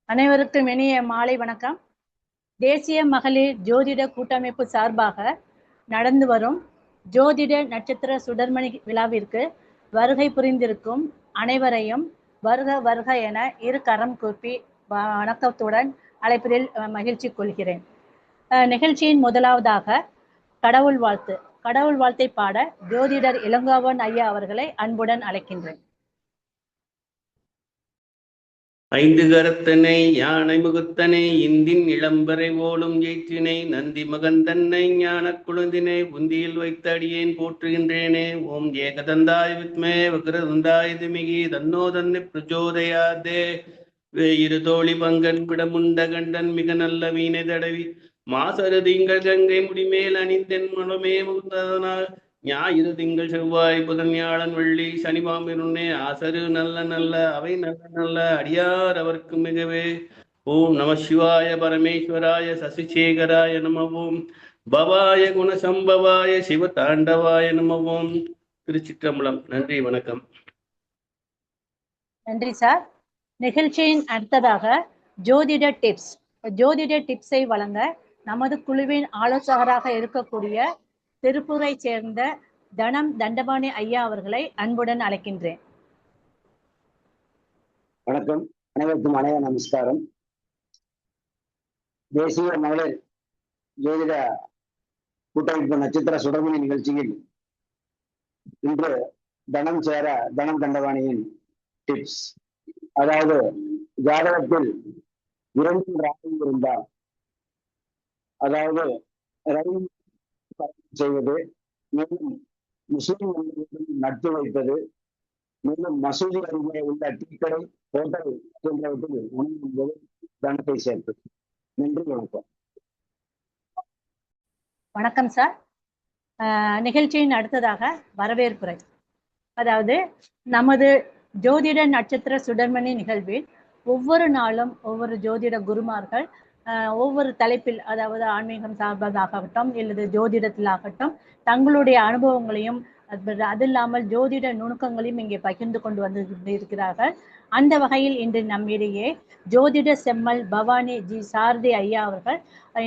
அனைவருக்கும் இனிய மாலை வணக்கம். தேசிய மகளிர் ஜோதிட கூட்டமைப்பு சார்பாக நடந்து வரும் ஜோதிட நட்சத்திர சுடர்மணி விழாவிற்கு வருகை புரிந்திருக்கும் அனைவரையும் வருக வருக என இரு கரம் கூப்பி வணக்கத்துடன் அழைப்பதில் மகிழ்ச்சி கொள்கிறேன். நிகழ்ச்சியின் முதலாவதாக கடவுள் வாழ்த்தை பாட ஜோதிடர் இளங்கோவன் ஐயா அவர்களை அன்புடன் அழைக்கின்றேன். ஐந்து கரத்தனை யானை முகத்தனை இந்தின் இளம்பரை ஓலும் ஏற்றினை நந்தி மகந்தன்னை ஞான குழந்தினை புந்தியில் வைத்த அடியேன் போற்றுகின்றேனே. ஓம் ஏகதந்தாய் வித்மே வக்ரதந்தாய் திமிகி தன்னோ தன்னை பிரஜோதயாதே. வேயிரு தோழி பங்கன் பிடமுண்ட கண்டன் மிக நல்ல வீணை தடவி மாசரு திங்கள் கங்கை முடிமேல் அணிந்தென் மனமே முகந்ததனால் ஞாயிறு திங்கள் செவ்வாய் புதன் வியாழன் வெள்ளி சனிபாம்பினுன்னே ஆசரு நல்ல நல்ல அவை நல்ல நல்ல அடியார் அவருக்கு மிகவே. ஓம் நம சிவாய பரமேஸ்வராய சசிசேகராய நமவோம் பவாய குணசம்பவாய சிவ தாண்டவாய நமவோம். திருச்சிற்றம்பலம். நன்றி, வணக்கம். நன்றி சார். நிகழ்ச்சியின் அடுத்ததாக ஜோதிட டிப்ஸை வழங்க நமது குழுவின் ஆலோசகராக இருக்கக்கூடிய திருப்பூரை சேர்ந்த தனம் தண்டபாணி ஐயா அவர்களை அன்புடன் அழைக்கின்றேன். வணக்கம், அனைவருக்கும் நமஸ்காரம். தேசிய மகளிர் ஜோதிட கூட்டமைப்பு நட்சத்திர சுடர்மணி நிகழ்ச்சியில் இன்று தனம் தண்டபாணியின் டிப்ஸ், அதாவது ஜாதகத்தில் 2 ராகம் இருந்தால், அதாவது செய்வது, மேலும் முஸ்லிம் நட்பு வைப்பது, மேலும் மசூதி அருகே உள்ள டீக்கடை, ஹோட்டல் போன்றவற்றில் உணவு என்பது தனத்தை சேர்ப்பது. நன்றி, வணக்கம். வணக்கம் சார். நிகழ்ச்சியின் அடுத்ததாக வரவேற்புரை, அதாவது நமது ஜோதிட நட்சத்திர சுடர்மணி நிகழ்வில் ஒவ்வொரு நாளும் ஒவ்வொரு ஜோதிட குருமார்கள் ஒவ்வொரு தலைப்பில், அதாவது ஆன்மீகம் சார்பதாகட்டும் இல்லது ஜோதிடத்திலாகட்டும் தங்களுடைய அனுபவங்களையும் அது இல்லாமல் ஜோதிட நுணுக்கங்களையும் இங்கே பகிர்ந்து கொண்டு வந்து இருக்கிறார்கள். அந்த வகையில் இன்று நம்மிடையே ஜோதிட செம்மல் பவானி ஜி சாரதி ஐயா அவர்கள்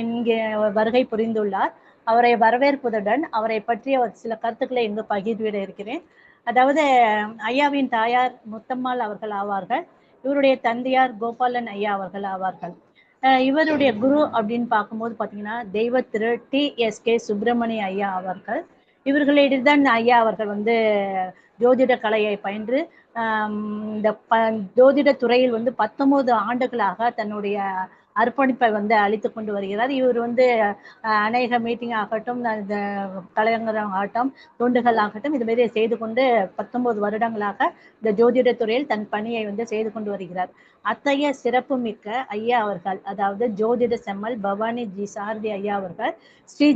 இங்கே வருகை புரிந்துள்ளார். அவரை வரவேற்பதுடன் அவரை பற்றிய சில கருத்துக்களை இங்கு பகிர்விட இருக்கிறேன். அதாவது ஐயாவின் தாயார் முத்தம்மாள் அவர்கள் ஆவார்கள். இவருடைய தந்தையார் கோபாலன் ஐயா அவர்கள் ஆவார்கள். இவருடைய குரு அப்படின்னு பார்க்கும்போது பார்த்தீங்கன்னா தெய்வ திரு TSK சுப்பிரமணிய ஐயா அவர்கள். இவர்களிடம் ஐயா அவர்கள் ஜோதிட கலையை பயின்று இந்த ஜோதிட துறையில் 19 ஆண்டுகளாக தன்னுடைய அர்ப்பணிப்பை அளித்து கொண்டு வருகிறார். இவர் அநேக மீட்டிங் ஆகட்டும், கலைஞரம் ஆகட்டும், தொண்டுகள் ஆகட்டும், இது மாதிரி செய்து கொண்டு 19 வருடங்களாக இந்த ஜோதிட துறையில் தன் பணியை செய்து கொண்டு வருகிறார். அத்தகைய சிறப்பு மிக்க ஐயா அவர்கள், அதாவது ஜோதிட செம்மல் பவானி ஜி சாரதி ஐயா அவர்கள் ஸ்ரீ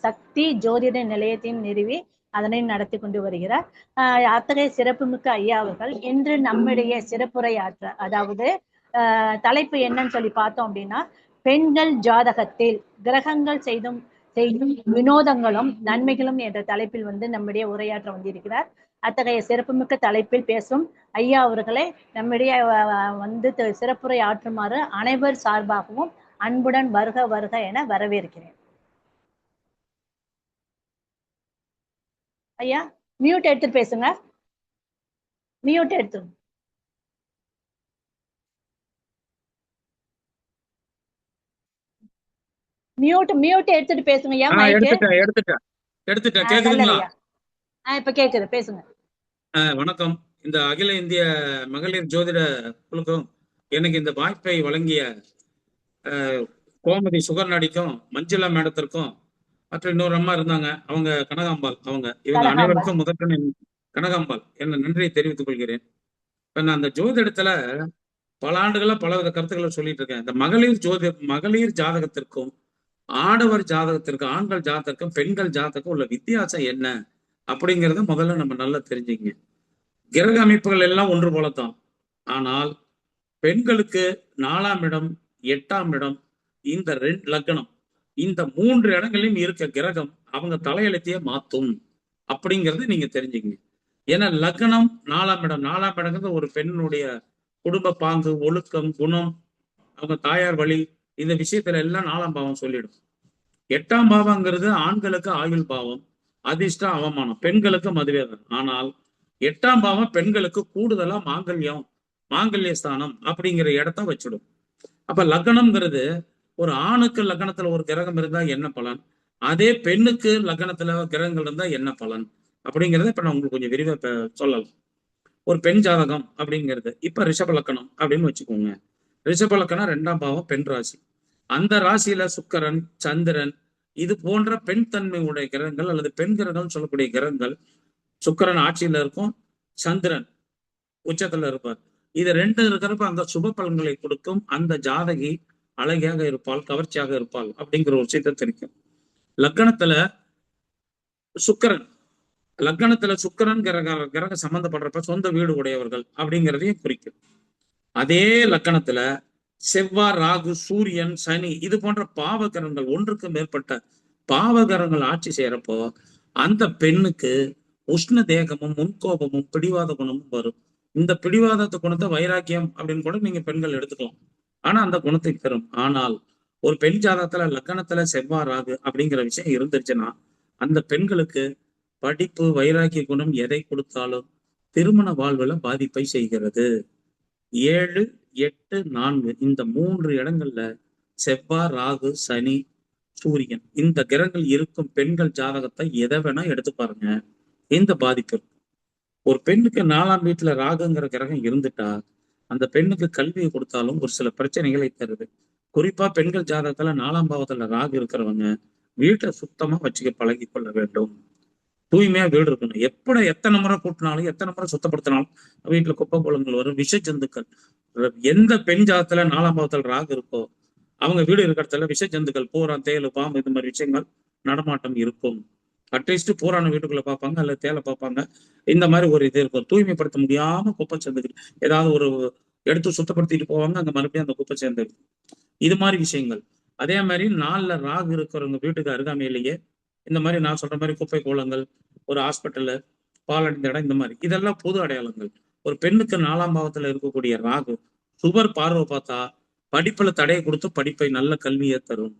சக்தி ஜோதிட நிலையத்தின் நிறுவி அதனை நடத்தி கொண்டு வருகிறார். அத்தகைய சிறப்புமிக்க ஐயா அவர்கள் இன்று நம்மிடையே சிறப்புரையாற்ற, அதாவது தலைப்பு என்னன்னு சொல்லி பார்த்தோம் அப்படின்னா, பெண்கள் ஜாதகத்தில் கிரகங்கள் செய்தும் வினோதங்களும் நன்மைகளும் என்ற தலைப்பில் நம்முடைய உரையாற்ற வந்திருக்கிறார். அத்தகைய சிறப்புமிக்க தலைப்பில் பேசும் ஐயா அவர்களை நம்முடைய சிறப்புரை ஆற்றுமாறு அனைவர் சார்பாகவும் அன்புடன் வருக வருக என வரவேற்கிறேன். ஐயா மியூட் எடுத்துட்டு பேசுங்க. மியூட் எடுத்து மியூட் எடுத்துட்டு பேசுங்க. எடுத்துட்டேன். கேக்குதுங்களா? இப்ப கேக்குது, பேசுங்க. வணக்கம். இந்த அகில இந்திய மகளிர் ஜோதிட குழுக்கும் எனக்கு இந்த வாய்ப்பை வழங்கிய கோமதி சுகர்நாடிக்கும் மஞ்சுளா மேடத்திற்கும் மற்ற இன்னொரு அம்மா இருந்தாங்க, அவங்க கனகாம்பாள், இவங்க அனைவருக்கும் முதற்கண் கனகாம்பாள் என்ன நன்றியை தெரிவித்துக் கொள்கிறேன். இப்ப நான் அந்த ஜோதிடத்துல பல ஆண்டுகளா பலவித கருத்துக்களை சொல்லிட்டு இருக்கேன். இந்த மகளிர் ஜாதகத்திற்கும் ஆடவர் ஜாதகத்திற்கும், ஆண்கள் ஜாதகத்திற்கும் பெண்கள் ஜாதகத்துக்கும் உள்ள வித்தியாசம் என்ன அப்படிங்கிறத முதல்ல நம்ம நல்லா தெரிஞ்சுங்க. கிரக அமைப்புகள் எல்லாம் ஒன்று போலத்தான். ஆனால் பெண்களுக்கு 4ஆம் இடம், 8ஆம் இடம், இந்த 2 லக்னம், இந்த 3 இடங்களையும் இருக்க கிரகம் அவங்க தலையெழுத்தையே மாத்தும் அப்படிங்கிறத நீங்க தெரிஞ்சுக்கங்க. ஏன்னா லக்னம் 4ஆம் இடம், 4ஆம் இடங்கிறது ஒரு பெண்ணுடைய குடும்ப பாங்கு, ஒழுக்கம், குணம், அவங்க தாயார் வழி, இந்த விஷயத்துல எல்லாம் 4ஆம் பாவம் சொல்லிடும். 8ஆம் பாவங்கிறது ஆண்களுக்கு ஆயுள் பாவம், அதிர்ஷ்டம், அவமானம், பெண்களுக்கு மதுவேதம். ஆனால் 8ஆம் பாவம் பெண்களுக்கு கூடுதலா மாங்கல்ய ஸ்தானம் அப்படிங்கிற இடத்த வச்சிடும். அப்ப லக்னம்ங்கிறது ஒரு ஆணுக்கு லக்னத்துல ஒரு கிரகம் இருந்தா என்ன பலன், அதே பெண்ணுக்கு லக்னத்துல கிரகங்கள் இருந்தா என்ன பலன் அப்படிங்கிறத இப்ப நான் உங்களுக்கு கொஞ்சம் விரிவா சொல்லலாம். ஒரு பெண் ஜாதகம் அப்படிங்கிறது இப்ப ரிஷப லக்கணம் அப்படின்னு வச்சுக்கோங்க. ரிஷப லக்கணம் 2ஆம் பாவம் பெண் ராசி. அந்த ராசியில சுக்கிரன், சந்திரன், இது போன்ற பெண் தன்மை உடைய கிரகங்கள் அல்லது பெண் கிரகங்கள் சொல்லக்கூடிய கிரகங்கள், சுக்கிரன் ஆட்சியில இருக்கும், சந்திரன் உச்சத்துல இருப்பார். இது 2 இருக்கிறப்ப அந்த சுப பலன்களை கொடுக்கும். அந்த ஜாதகி அழகியாக இருப்பாள், கவர்ச்சியாக இருப்பாள் அப்படிங்கிற ஒரு விஷயத்தை தெரிவிக்கும். லக்னத்துல சுக்கிரன் கிரக சம்பந்தப்படுறப்ப சொந்த வீடு உடையவர்கள் அப்படிங்கிறதையும் குறிக்கும். அதே லக்கணத்துல செவ்வாய், ராகு, சூரியன், சனி, இது போன்ற பாவகரங்கள், ஒன்றுக்கு மேற்பட்ட பாவகரங்கள் ஆட்சி செய்யறப்போ அந்த பெண்ணுக்கு உஷ்ண தேகமும், முன்கோபமும், பிடிவாத குணமும் வரும். இந்த பிடிவாத குணத்தை வைராக்கியம் அப்படின்னு கூட நீங்க பெண்கள் எடுத்துக்கலாம். ஆனா அந்த குணத்தை பெறும். ஆனால் ஒரு பெண் ஜாதகத்துல லக்கணத்துல செவ்வாய், ராகு அப்படிங்கிற விஷயம் இருந்துச்சுன்னா அந்த பெண்களுக்கு படிப்பு, வைராக்கிய குணம் எதை கொடுத்தாலும் திருமண வாழ்வுல பாதிப்பை செய்கிறது. 7, 8, 4 இந்த 3 இடங்கள்ல செவ்வாய், ராகு, சனி, சூரியன் இந்த கிரகங்கள் இருக்கும் பெண்கள் ஜாதகத்தை எதை வேணா எடுத்து பாருங்க, இந்த பாதிப்பு இருக்கும். ஒரு பெண்ணுக்கு 4ஆம் வீட்டுல ராகுங்கிற கிரகம் இருந்துட்டா அந்த பெண்ணுக்கு கல்வியை கொடுத்தாலும் ஒரு சில பிரச்சனைகளை தருது. குறிப்பா பெண்கள் ஜாதகத்துல 4ஆம் பாவத்துல ராகு இருக்கிறவங்க வீட்டை சுத்தமா வச்சுக்க பழகி கொள்ள வேண்டும். தூய்மையா வீடு இருக்கணும். எத்தனை முறை கூட்டினாலும், எத்தனை முறை சுத்தப்படுத்தினாலும் வீட்டுல குப்பை குளங்கள் வரும், விஷ ஜந்துக்கள். எந்த பெண் ஜாதத்துல 4ஆம் பாவத்துல ராகு இருக்கோ அவங்க வீடு இருக்கிற விஷ ஜந்துக்கள், பூரா, தேலு, பாம்பு, இந்த மாதிரி விஷயங்கள் நடமாட்டம் இருக்கும். அட்லீஸ்ட் பூரான வீட்டுக்குள்ள பார்ப்பாங்க, அல்லது தேலை பார்ப்பாங்க. இந்த மாதிரி ஒரு இது இருக்கும். தூய்மைப்படுத்த முடியாம குப்பை சேர்ந்துக்கு ஏதாவது ஒரு எடுத்து சுத்தப்படுத்திட்டு போவாங்க, அங்க மறுபடியும் அந்த குப்பை சேர்ந்து. இது மாதிரி விஷயங்கள். அதே மாதிரி 4ல ராகு இருக்கிறவங்க வீட்டுக்கு அருகாமையிலேயே இந்த மாதிரி நான் சொல்ற மாதிரி குப்பை கோலங்கள், ஒரு ஹாஸ்பிட்டலு, பாலடைந்த இடம், இந்த மாதிரி இதெல்லாம் பொது அடையாளங்கள். ஒரு பெண்ணுக்கு 4ஆம் பாவத்துல இருக்கக்கூடிய ராகு சுவர் பார்வை பார்த்தா படிப்புல தடையை கொடுத்து படிப்பை நல்ல கல்வியை தரும்.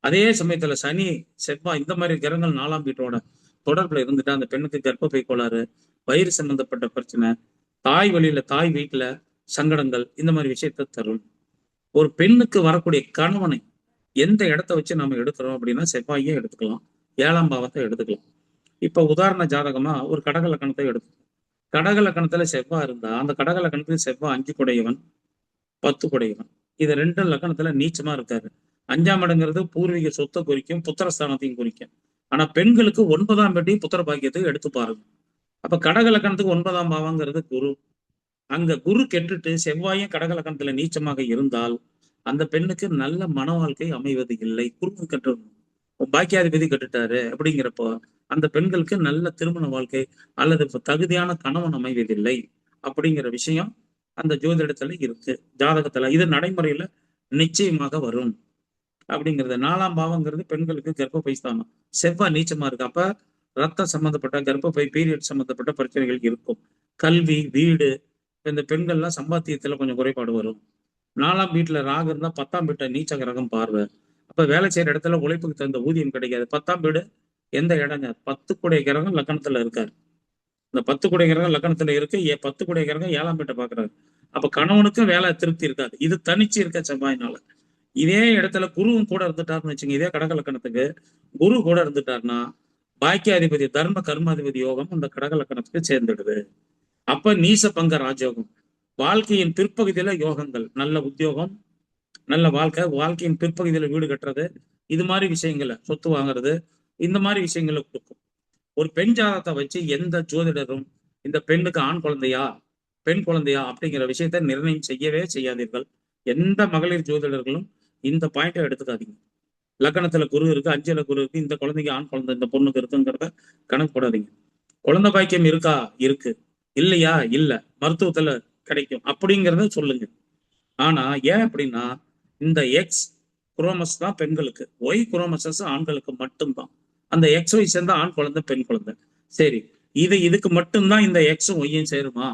அதே சமயத்துல சனி, செவ்வாய் இந்த மாதிரி கிரகங்கள் 4ஆம் வீட்டோட தொடர்புல இருந்துட்டா அந்த பெண்ணுக்கு கர்ப்பப்பை கோளாறு, வயிறு சம்பந்தப்பட்ட பிரச்சனை, தாய் வழியில, தாய் வீட்டுல சங்கடங்கள், இந்த மாதிரி விஷயத்த தரும். ஒரு பெண்ணுக்கு வரக்கூடிய கணவனை எந்த இடத்த வச்சு நம்ம எடுக்கிறோம் அப்படின்னா செவ்வாயே எடுத்துக்கலாம், 7ஆம் பாவத்தை எடுத்துக்கலாம். இப்ப உதாரண ஜாதகமா ஒரு கடக லக்கணத்தை எடுத்துக்கலாம். கடக லக்கணத்துல செவ்வாய் இருந்தா அந்த கடக லக்கணத்துல செவ்வாய் 5 குடையவன், 10 குடையவன். இது 2 லக்கணத்துல நீச்சமா இருக்காரு. 5ஆம் இடங்கிறது பூர்வீக சொத்தை குறிக்கும், புத்திரஸ்தானத்தையும் குறிக்கும். ஆனா பெண்களுக்கு 9ஆம் வீட்டையும் புத்திர பாக்கியத்தை எடுத்து பாருங்க. அப்ப கடக லக்கணத்துக்கு 9ஆம் பாவங்கிறது குரு. அங்க குரு கெட்டுட்டு செவ்வாயும் கடக லக்கணத்துல நீச்சமாக இருந்தால் அந்த பெண்ணுக்கு நல்ல மன வாழ்க்கை அமைவது இல்லை. குரு கெட்டுறணும், பாக்கியாதிபதி கட்டுட்டாரு அப்படிங்கிறப்போ அந்த பெண்களுக்கு நல்ல திருமண வாழ்க்கை அல்லது தகுதியான கணவன் அமைவதில்லை அப்படிங்கிற விஷயம் அந்த ஜோதிடத்துல இருக்கு, ஜாதகத்துல. இது நடைமுறையில நிச்சயமாக வரும் அப்படிங்கிறது. 4ஆம் பாவங்கிறது பெண்களுக்கு கர்ப்பப்பை ஸ்தானம். செவ்வாய் நீச்சமா இருக்கு. அப்ப ரத்த சம்பந்தப்பட்ட, கர்ப்பப்பை, பீரியட் சம்பந்தப்பட்ட பிரச்சனைகள் இருக்கும். கல்வி, வீடு, இந்த பெண்கள்லாம் சம்பாத்தியத்துல கொஞ்சம் குறைபாடு வரும். 4ஆம் வீட்டுல ராகு இருந்தா 10ஆம் வீட்டை நீச்ச கிரகம் பார்வை. அப்ப வேலை செய்யற இடத்துல உழைப்புக்கு தகுந்த ஊதியம் கிடைக்காது. 10ஆம் வீடு எந்த இடங்க? 10 குடைய கிரகம் லக்கணத்துல இருக்காரு. இந்த 10 குடைய கிரகம் லக்கணத்துல இருக்கு. 10 குடைய கிரகம் 7ஆம் வீட்டை பாக்குறாரு. அப்ப கணவனுக்கும் வேலை திருப்தி இருக்காது. இது தனிச்சு இருக்க செவ்வாயினால. இதே இடத்துல குருவும் கூட இருந்துட்டாருன்னு வச்சுங்க, இதே கடக லக்கணத்துக்கு குரு கூட இருந்துட்டாருன்னா பாக்கியாதிபதி, தர்ம கர்மாதிபதி யோகம் அந்த கடக லக்கணத்துக்கு சேர்ந்துடுது. அப்ப நீச பங்க ராஜயோகம். வாழ்க்கையின் பிற்பகுதியில யோகங்கள், நல்ல உத்தியோகம், நல்ல வாழ்க்கையின் பிற்பகுதியில வீடு கட்டுறது, இது மாதிரி விஷயங்களை, சொத்து வாங்குறது, இந்த மாதிரி விஷயங்களை கொடுக்கும். ஒரு பெண் ஜாதகத்தை வச்சு எந்த ஜோதிடரும் இந்த பெண்ணுக்கு ஆண் குழந்தையா பெண் குழந்தையா அப்படிங்கிற விஷயத்த நிர்ணயம் செய்யவே செய்யாதீர்கள். எந்த மகளிர் ஜோதிடர்களும் இந்த பாயிண்டை எடுத்துக்காதீங்க. லக்கணத்துல குரு இருக்கு, 5ல குரு இருக்கு, இந்த குழந்தைக்கு ஆண் குழந்தை இந்த பொண்ணுக்கு இருக்குங்கிறத கணக்கு போடாதீங்க. குழந்தை பாக்கியம் இருக்கா? இருக்கு. இல்லையா? இல்ல. மருத்துவத்துல கிடைக்கும் அப்படிங்கிறத சொல்லுங்க. ஆனா ஏன் அப்படின்னா இந்த எக்ஸ் குரோமஸ் தான் பெண்களுக்கு, ஒய் குரோமசஸ் ஆண்களுக்கு மட்டும்தான். அந்த எக்ஸ் ஒய் சேர்ந்தா ஆண் குழந்தை, பெண் குழந்தை. சரி, இதுக்கு மட்டும்தான் இந்த எக்ஸும் ஒய்யும் சேருமா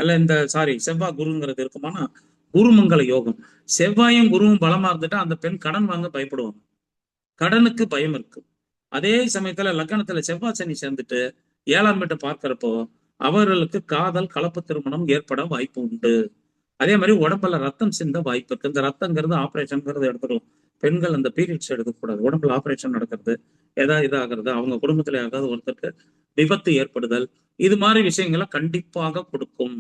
அல்ல இந்த செவ்வாய் குருங்கிறது இருக்குமானா குருமங்கல யோகம். செவ்வாயும் குருவும் பலமா இருந்துட்டா அந்த பெண் கடன் வாங்க பயப்படுவாங்க, கடனுக்கு பயம் இருக்கு. அதே சமயத்துல லக்னத்துல செவ்வாய் சனி சேர்ந்துட்டு 7ஆம் வீட்டை பார்க்கிறப்போ அவர்களுக்கு காதல் கலப்பு திருமணம் ஏற்பட வாய்ப்பு உண்டு. அதே மாதிரி உடம்புல ரத்தம் சிந்த வாய்ப்பு இருக்கு. இந்த ரத்தங்கிறது ஆபரேஷன்ங்கிறது எடுத்துக்கலாம். பெண்கள் அந்த பீரியட்ஸ் எடுக்கக்கூடாது. உடம்புல ஆபரேஷன் நடக்கிறது, ஏதாவது இதாகிறது, அவங்க குடும்பத்துல யாராவது ஒருத்தருக்கு விபத்து ஏற்படுதல், இது மாதிரி விஷயங்களை கண்டிப்பாக கொடுக்கும்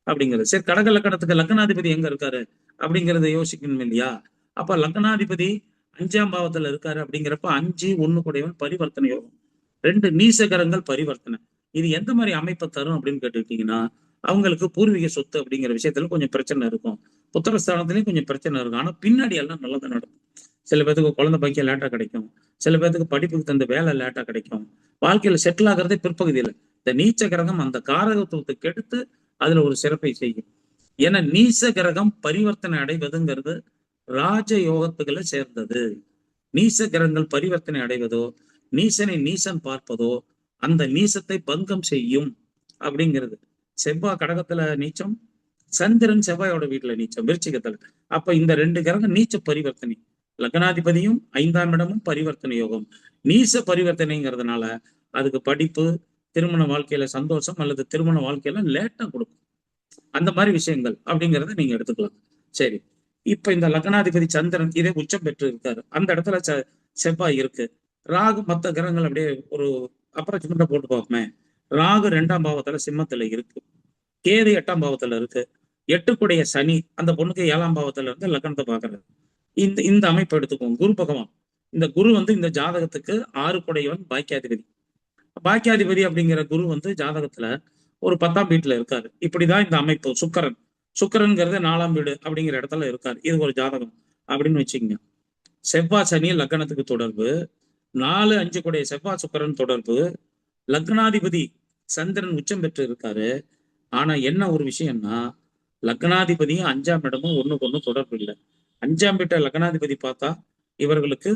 அப்படிங்கிறது. சரி, கடக லக்கணத்துக்கு லக்னாதிபதி எங்க இருக்காரு அப்படிங்கிறத யோசிக்கணும் இல்லையா? அப்ப லக்னாதிபதி 5ஆம் பாவத்துல இருக்காரு அப்படிங்கிறப்ப 5 1 கூடையவன் பரிவர்த்தனை யோகம், 2 நீசகரங்கள் பரிவர்த்தனை. இது எந்த மாதிரி அமைப்பை தரும் அப்படின்னு கேட்டுக்கிட்டீங்கன்னா, அவங்களுக்கு பூர்வீக சொத்து அப்படிங்கிற விஷயத்துல கொஞ்சம் பிரச்சனை இருக்கும், புத்திரஸ்தானத்திலயும் கொஞ்சம் பிரச்சனை இருக்கும். ஆனா பின்னாடி எல்லாம் நல்லதா நடக்கும். சில பேருக்கு குழந்தை பாக்கியம் லேட்டா கிடைக்கும், சில பேருக்கு படிப்புக்கு தந்த வேலை லேட்டா கிடைக்கும், வாழ்க்கையில செட்டில் ஆகிறதே பிற்பகுதியில. இந்த நீச்ச கிரகம் அந்த காரகத்துவத்துக்கு எடுத்து அதுல ஒரு சிறப்பை செய்யும். ஏன்னா நீச கிரகம் பரிவர்த்தனை அடைவதுங்கிறது ராஜ யோகத்துக்களை சேர்ந்தது. நீச கிரகங்கள் பரிவர்த்தனை அடைவதோ, நீசனை நீசன் பார்ப்பதோ அந்த நீசத்தை பங்கம் செய்யும் அப்படிங்கிறது. செவ்வாய் கடகத்துல நீச்சம், சந்திரன் செவ்வாயோட வீட்டுல நீச்சம் விருச்சிகத்துல. அப்ப இந்த 2 கிரகம் நீச்ச பரிவர்த்தனை, லக்னாதிபதியும் 5ஆம் இடமும் பரிவர்த்தனை யோகம். நீச பரிவர்த்தனைங்கிறதுனால அதுக்கு படிப்பு, திருமண வாழ்க்கையில சந்தோஷம் அல்லது திருமண வாழ்க்கையில லேட்டா கொடுக்கும். அந்த மாதிரி விஷயங்கள் அப்படிங்கிறத நீங்க எடுத்துக்கலாம். சரி, இப்ப இந்த லக்னாதிபதி சந்திரன் இதே உச்சம் பெற்று இருக்காரு, அந்த இடத்துல செவ்வாய் இருக்கு, ராகு மற்ற கிரகங்கள் அப்படியே ஒரு அப்ராக்சிமேட்டா போட்டு பார்ப்போமே. ராகு 2ஆம் பாவத்துல சிம்மத்துல இருக்கு, கேது 8ஆம் பாவத்துல இருக்கு, 8 சனி அந்த பொண்ணுக்கு 7ஆம் பாவத்துல இருந்து லக்னத்தை பாக்குறது. இந்த அமைப்பை எடுத்துக்கோங்க. குரு பகவான், இந்த குரு இந்த ஜாதகத்துக்கு 6 பாக்கியாதிபதி. பாக்கியாதிபதி அப்படிங்கிற குரு ஜாதகத்துல ஒரு 10ஆம் வீட்டுல இருக்காரு. இப்படிதான் இந்த அமைப்பு. சுக்கரன்கிறது 4ஆம் வீடு அப்படிங்கிற இடத்துல இருக்காரு. இது ஒரு ஜாதகம் அப்படின்னு வச்சுக்கோங்க. செவ்வாய் சனி லக்னத்துக்கு தொடர்பு, 4 5 செவ்வாய் சுக்கரன் தொடர்பு, லக்னாதிபதி சந்திரன் உச்சம் பெற்று இருக்காரு. ஆனா என்ன ஒரு விஷயம்னா, லக்னாதிபதியும் 5ஆம் இடமும் ஒண்ணுக்கு ஒண்ணு தொடர்பு இல்லை. 5ஆம் வீட்டை லக்னாதிபதி பார்த்தா இவர்களுக்கு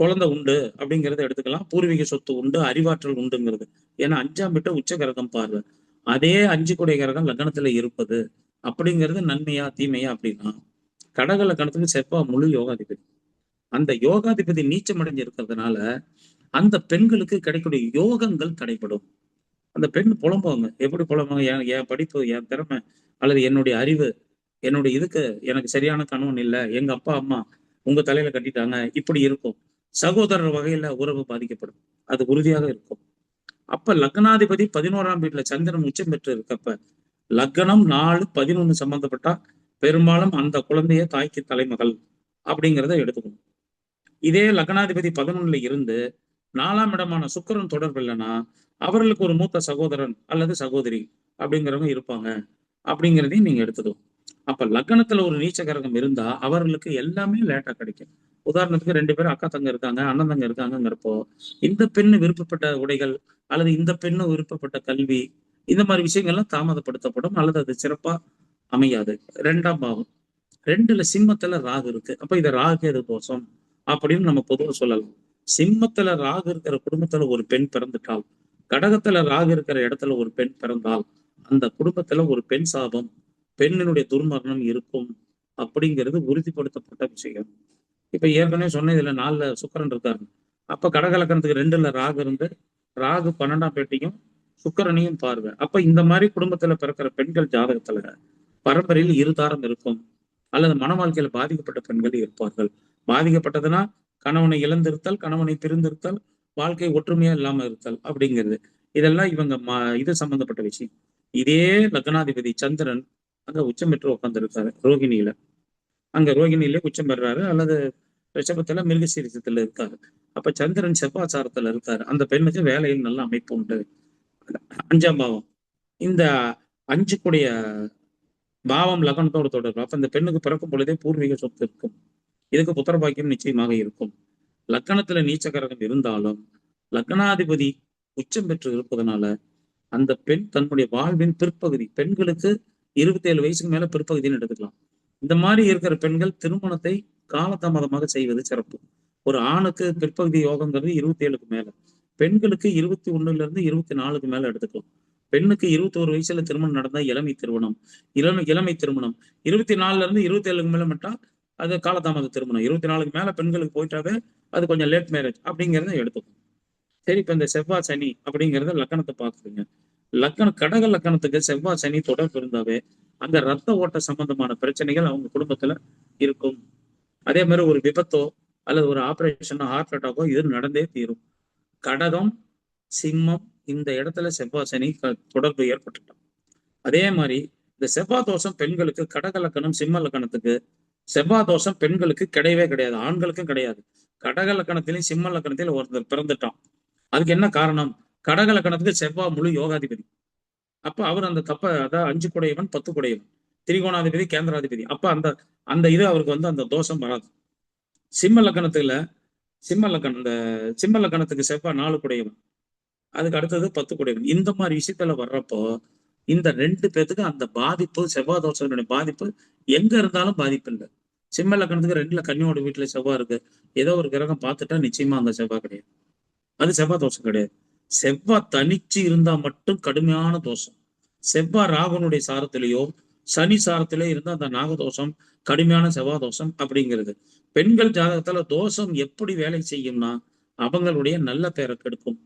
குழந்தை உண்டு அப்படிங்கிறத எடுத்துக்கலாம், பூர்வீக சொத்து உண்டு, அறிவாற்றல் உண்டுங்கிறது. ஏன்னா 5ஆம் வீட்டை உச்ச கிரகம் பார்வை. அதே 5 கிரகம் லக்னத்துல இருப்பது அப்படிங்கிறது நன்மையா தீமையா அப்படின்னா, கடக லக்னத்துக்கு செவ்வாய் முழு யோகாதிபதி. அந்த யோகாதிபதி நீச்சம் அடைஞ்சு இருக்கிறதுனால அந்த பெண்களுக்கு கிடைக்கக்கூடிய யோகங்கள் தடைப்படும். அந்த பெண் புலம்புவாங்க. எப்படி புலம்புவாங்க? என் படிப்பு, என் திறமை அல்லது என்னுடைய அறிவு, என்னுடைய இதுக்கு எனக்கு சரியான கணவன் இல்லை, எங்க அப்பா அம்மா உங்க தலையில கட்டிட்டாங்க, இப்படி இருக்கும். சகோதரர் வகையில உறவு பாதிக்கப்படும், அது உறுதியாக இருக்கும். அப்ப லக்னாதிபதி 11ஆம் வீட்டுல சந்திரன் உச்சம் பெற்று இருக்கப்ப லக்னம் 4 11 சம்பந்தப்பட்டா பெரும்பாலும் அந்த குழந்தைய தாய்க்கு தலைமகள் அப்படிங்கிறத எடுத்துக்கணும். இதே லக்னாதிபதி 11ல இருந்து 4ஆம் இடமான சுக்கிரன் தொடர்பு இல்லைன்னா அவர்களுக்கு ஒரு மூத்த சகோதரன் அல்லது சகோதரி அப்படிங்கிறவங்க இருப்பாங்க அப்படிங்கிறதையும் நீங்க எடுத்துக்கலாம். அப்ப லக்னத்துல ஒரு நீச்ச கிரகம் இருந்தா அவர்களுக்கு எல்லாமே லேட்டா கிடைக்கும். உதாரணத்துக்கு 2 பேரும் அக்கா தங்க இருக்காங்க, அண்ணன் தங்க இருக்காங்கிறப்போ இந்த பெண்ணு விருப்பப்பட்ட உடைகள் அல்லது இந்த பெண்ணு விருப்பப்பட்ட கல்வி, இந்த மாதிரி விஷயங்கள்லாம் தாமதப்படுத்தப்படும் அல்லது அது சிறப்பா அமையாது. 2ஆம் பாவம் 2ல சிம்மத்துல ராகு இருக்கு. அப்ப இதை ராகு எது தோஷம் அப்படின்னு நம்ம பொதுவாக சொல்லலாம். சிம்மத்துல ராகு இருக்கிற குடும்பத்துல ஒரு பெண் பிறந்துட்டால், கடகத்துல ராகு இருக்கிற இடத்துல ஒரு பெண் பிறந்தால் அந்த குடும்பத்துல ஒரு பெண் சாபம், பெண்ணினுடைய துர்மரணம் இருக்கும் அப்படிங்கிறது உறுதிப்படுத்தப்பட்ட விஷயம். இப்ப ஏற்கனவே சொன்ன இதுல 4ல சுக்கிரன் இருக்காரு. அப்ப கடகலக்கணத்துக்கு 2ல ராகு இருந்து ராகு 12ஆம் வீட்டையும் சுக்கிரனையும் பார்வை. அப்ப இந்த மாதிரி குடும்பத்துல பிறக்கிற பெண்கள் ஜாதகத்துல பரம்பரையில் இருதாரம் இருக்கும் அல்லது மன வாழ்க்கையில பாதிக்கப்பட்ட பெண்கள் இருப்பார்கள். பாதிக்கப்பட்டதுன்னா கணவனை இழந்திருத்தல், கணவனை பிரிந்திருத்தல், வாழ்க்கை ஒற்றுமையா இல்லாம இருத்தல் அப்படிங்கிறது. இதெல்லாம் இவங்க இது சம்பந்தப்பட்ட விஷயம். இதே லக்னாதிபதி சந்திரன் அங்க உச்சம் பெற்று உட்கார்ந்துருக்காரு ரோகிணியில. அங்க ரோகிணியிலே உச்சம் பெறாரு அல்லது ரிஷபத்துல மிருகசீரிசத்துல இருக்காரு. அப்ப சந்திரன் செவ்வாச்சாரத்துல இருக்காரு. அந்த பெண்ணுக்கு வேலையில் நல்ல அமைப்பு உண்டு. 5ஆம் பாவம், இந்த 5 பாவம் லக்னத்தோடு தொடர்பு. அப்ப இந்த பெண்ணுக்கு பிறக்கும் பொழுதே பூர்வீக சொத்து இருக்கும், இதுக்கு புத்திர பாக்கியம் நிச்சயமாக இருக்கும். லக்னத்துல நீச்ச கிரகம் இருந்தாலும் லக்னாதிபதி உச்சம் பெற்று இருப்பதனால அந்த பெண் தன்னுடைய வாழ்வின் பிற்பகுதி, பெண்களுக்கு 27 வயசுக்கு மேல பிற்பகுதின்னு எடுத்துக்கலாம். இந்த மாதிரி இருக்கிற பெண்கள் திருமணத்தை காலதாமதமாக செய்வது சிறப்பு. ஒரு ஆணுக்கு பிற்பகுதி யோகங்கிறது 27க்கு மேல, பெண்களுக்கு 21ல இருந்து 24க்கு மேல எடுத்துக்கலாம். பெண்ணுக்கு 21 வயசுல திருமணம் நடந்தா இளமை திருமணம். இளமை திருமணம் 24ல இருந்து 27க்கு மேல மட்டும் அது காலதாமத திருமணம். 24க்கு மேல பெண்களுக்கு போயிட்டாவே அது கொஞ்சம் லேட் மேரேஜ் அப்படிங்கிறத எடுத்துக்கும். சரி, இப்ப இந்த செவ்வாய் சனி அப்படிங்கறத லக்கணத்தை பாக்குறீங்க. கடக லக்கணத்துக்கு செவ்வாய் சனி தொடர்பு இருந்தாவே அந்த ரத்த ஓட்ட சம்பந்தமான பிரச்சனைகள் அவங்க குடும்பத்துல இருக்கும். அதே மாதிரி ஒரு விபத்தோ அல்லது ஒரு ஆபரேஷனோ ஹார்ட் அட்டாக்கோ இது நடந்தே தீரும். கடகம், சிம்மம் இந்த இடத்துல செவ்வாய் சனி தொடர்பு ஏற்பட்டுட்டான். அதே மாதிரி இந்த செவ்வாய் தோஷம் பெண்களுக்கு கடக லக்கணம் சிம்ம லக்கணத்துக்கு செவ்வாய் தோஷம் பெண்களுக்கு கிடையவே கிடையாது, ஆண்களுக்கும் கிடையாது. கடக லக்கணத்திலையும் சிம்ம லக்கணத்திலும் ஒருத்தர் பிறந்துட்டான். அதுக்கு என்ன காரணம்? கடக லக்கணத்துக்கு செவ்வாய் முழு யோகாதிபதி. அப்ப அவர் அந்த அதாவது 5 குடையவன் 10 குடையவன், திரிகோணாதிபதி கேந்திராதிபதி. அப்ப அந்த அந்த இது அவருக்கு அந்த தோஷம் வராது. சிம்ம லக்கணத்துக்கு செவ்வாய் 4 குடையவன், அதுக்கு அடுத்தது 10 குடையவன். இந்த மாதிரி விஷயத்துல வர்றப்போ இந்த 2 பேத்துக்கு அந்த பாதிப்பு, செவ்வாய் தோஷத்தினுடைய பாதிப்பு எங்க இருந்தாலும் பாதிப்பு இல்லை. சிம்ம லக்கணத்துக்கு 2ல கன்னியோட வீட்டுல செவ்வாய் இருக்கு, ஏதோ ஒரு கிரகம் பார்த்துட்டா நிச்சயமா அந்த செவ்வாய் கிடையாது, அது செவ்வாய் தோஷம் கிடையாது. செவ்வாய் தனிச்சு இருந்தா மட்டும் கடுமையான தோஷம். செவ்வாய் ராகுனுடைய சாரத்திலேயோ சனி சாரத்திலே இருந்தா அந்த நாகதோஷம் கடுமையான செவ்வாய் தோஷம் அப்படிங்கிறது. பெண்கள் ஜாதகத்துல தோஷம் எப்படி வேலை செய்யும்னா அவங்களுடைய நல்ல பேரை கெடுக்கும்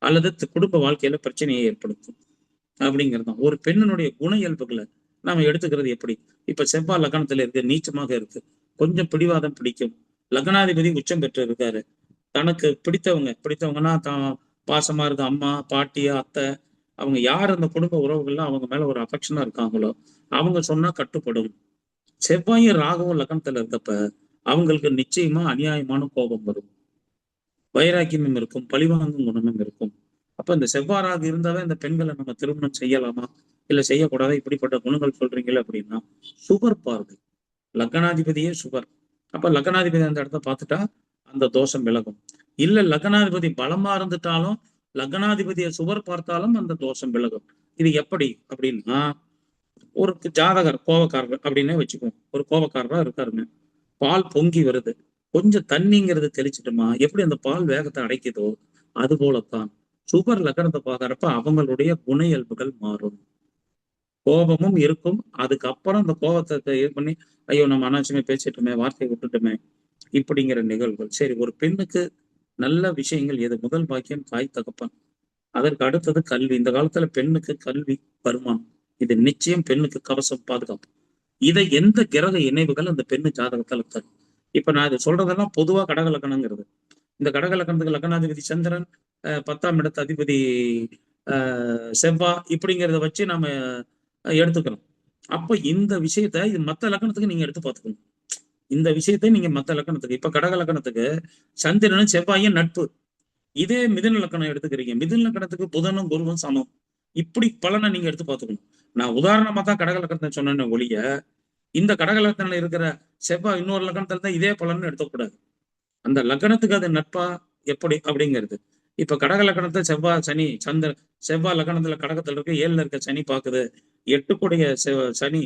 அல்லது குடும்ப வாழ்க்கையில பிரச்சனையை ஏற்படுத்தும் அப்படிங்கிறது தான். ஒரு பெண்ணினுடைய குண இயல்புகளை நாம எடுத்துக்கிறது எப்படி? இப்ப செவ்வாய் லக்னத்துல இருக்கு, நீச்சமாக இருக்கு, கொஞ்சம் பிடிவாதம் பிடிக்கும். லக்னாதிபதி உச்சம் பெற்று இருக்காரு. தனக்கு பிடித்தவங்கன்னா தான் பாசமா இருக்க அம்மா, பாட்டி, அத்தை, அவங்க யார் அந்த குடும்ப உறவுகள்லாம் அவங்க மேல ஒரு அஃபெக்ஷனா இருக்காங்களோ அவங்க சொன்னா கட்டுப்படும். செவ்வாயும் ராகவும் லக்னத்துல இருக்கப்ப அவங்களுக்கு நிச்சயமா அநியாயமான கோபம் வரும், வைராக்கியமும் இருக்கும், பழிவாங்கும் குணமும் இருக்கும். அப்ப இந்த செவ்வாய் ராகு இருந்தாவே இந்த பெண்களை நம்ம திருமணம் செய்யலாமா இல்ல செய்யக்கூடாதா, இப்படிப்பட்ட குணங்கள் சொல்றீங்களே அப்படின்னா சுபர் பார்வை, லக்னாதிபதியே சுபர். அப்ப லக்னாதிபதி அந்த இடத்த பார்த்துட்டா அந்த தோஷம் விலகும். இல்ல லக்னாதிபதி பலமா இருந்துட்டாலும் லக்னாதிபதியை சுவர் பார்த்தாலும் அந்த தோஷம் விலகும். இது எப்படி அப்படின்னா, ஒரு ஜாதகர் கோபக்காரர் அப்படின்னே வச்சுக்குவோம். ஒரு கோபக்காரரா இருக்காருங்க, பால் பொங்கி வருது, கொஞ்சம் தண்ணிங்கிறது தெளிச்சிட்டுமா எப்படி அந்த பால் வேகத்தை அடைக்குதோ அது போலத்தான் சுபர் லக்னத்தை பார்க்கறப்ப அவங்களுடைய குண இயல்புகள் மாறும், கோபமும் இருக்கும். அதுக்கப்புறம் அந்த கோபத்தை இது பண்ணி ஐயோ நம்ம அனாவசியமே பேசிட்டுமே, வார்த்தையை விட்டுட்டுமே, இப்படிங்கிற நிகழ்வுகள். சரி, ஒரு பெண்ணுக்கு நல்ல விஷயங்கள் எது? முதல் பாக்கியம் தாய் தகப்பன், அதற்கு அடுத்தது கல்வி. இந்த காலத்துல பெண்ணுக்கு கல்வி, வருமானம், இது நிச்சயம் பெண்ணுக்கு கவசம், பாதுகாப்பு. இதை எந்த கிரக இணைவுகள் அந்த பெண்ணு ஜாதகத்துல தரும்? இப்ப நான் இது சொல்றதெல்லாம் பொதுவா கடக லக்கணங்கிறது. இந்த கடக லக்கணத்துக்கு லக்னாதிபதி சந்திரன், 10ஆம் இடத்து அதிபதி செவ்வாய், இப்படிங்கிறத வச்சு நம்ம எடுத்துக்கிறோம். அப்ப இந்த விஷயத்த இது மத்த லக்கணத்துக்கு நீங்க எடுத்து பார்த்துக்கணும். இந்த விஷயத்தை நீங்க மத்த லக்கணத்துக்கு, இப்ப கடக லக்கணத்துக்கு சந்திரனும் செவ்வாயும் நட்பு. இதே மிதுன லக்கணம் எடுத்துக்கிறீங்க, மிதுன லக்கணத்துக்கு புதனும் குருவும் சமம். இப்படி பலனை நீங்க எடுத்து பார்த்துக்கணும். நான் உதாரணமா தான் கடக லக்கணத்தை சொன்னேன்னு ஒழிய இந்த கடக லக்கணத்துல இருக்கிற செவ்வாய் இன்னொரு லக்கணத்துல தான் இதே பலன்னு எடுக்கக்கூடாது. அந்த லக்கணத்துக்கு அது நட்பா எப்படி அப்படிங்கிறது. இப்ப கடக லக்கணத்தை செவ்வாய் சனி செவ்வாய் லக்கணத்துல கடகத்துல இருக்கு, 7ல இருக்க சனி பாக்குது, 8 கூடிய சனி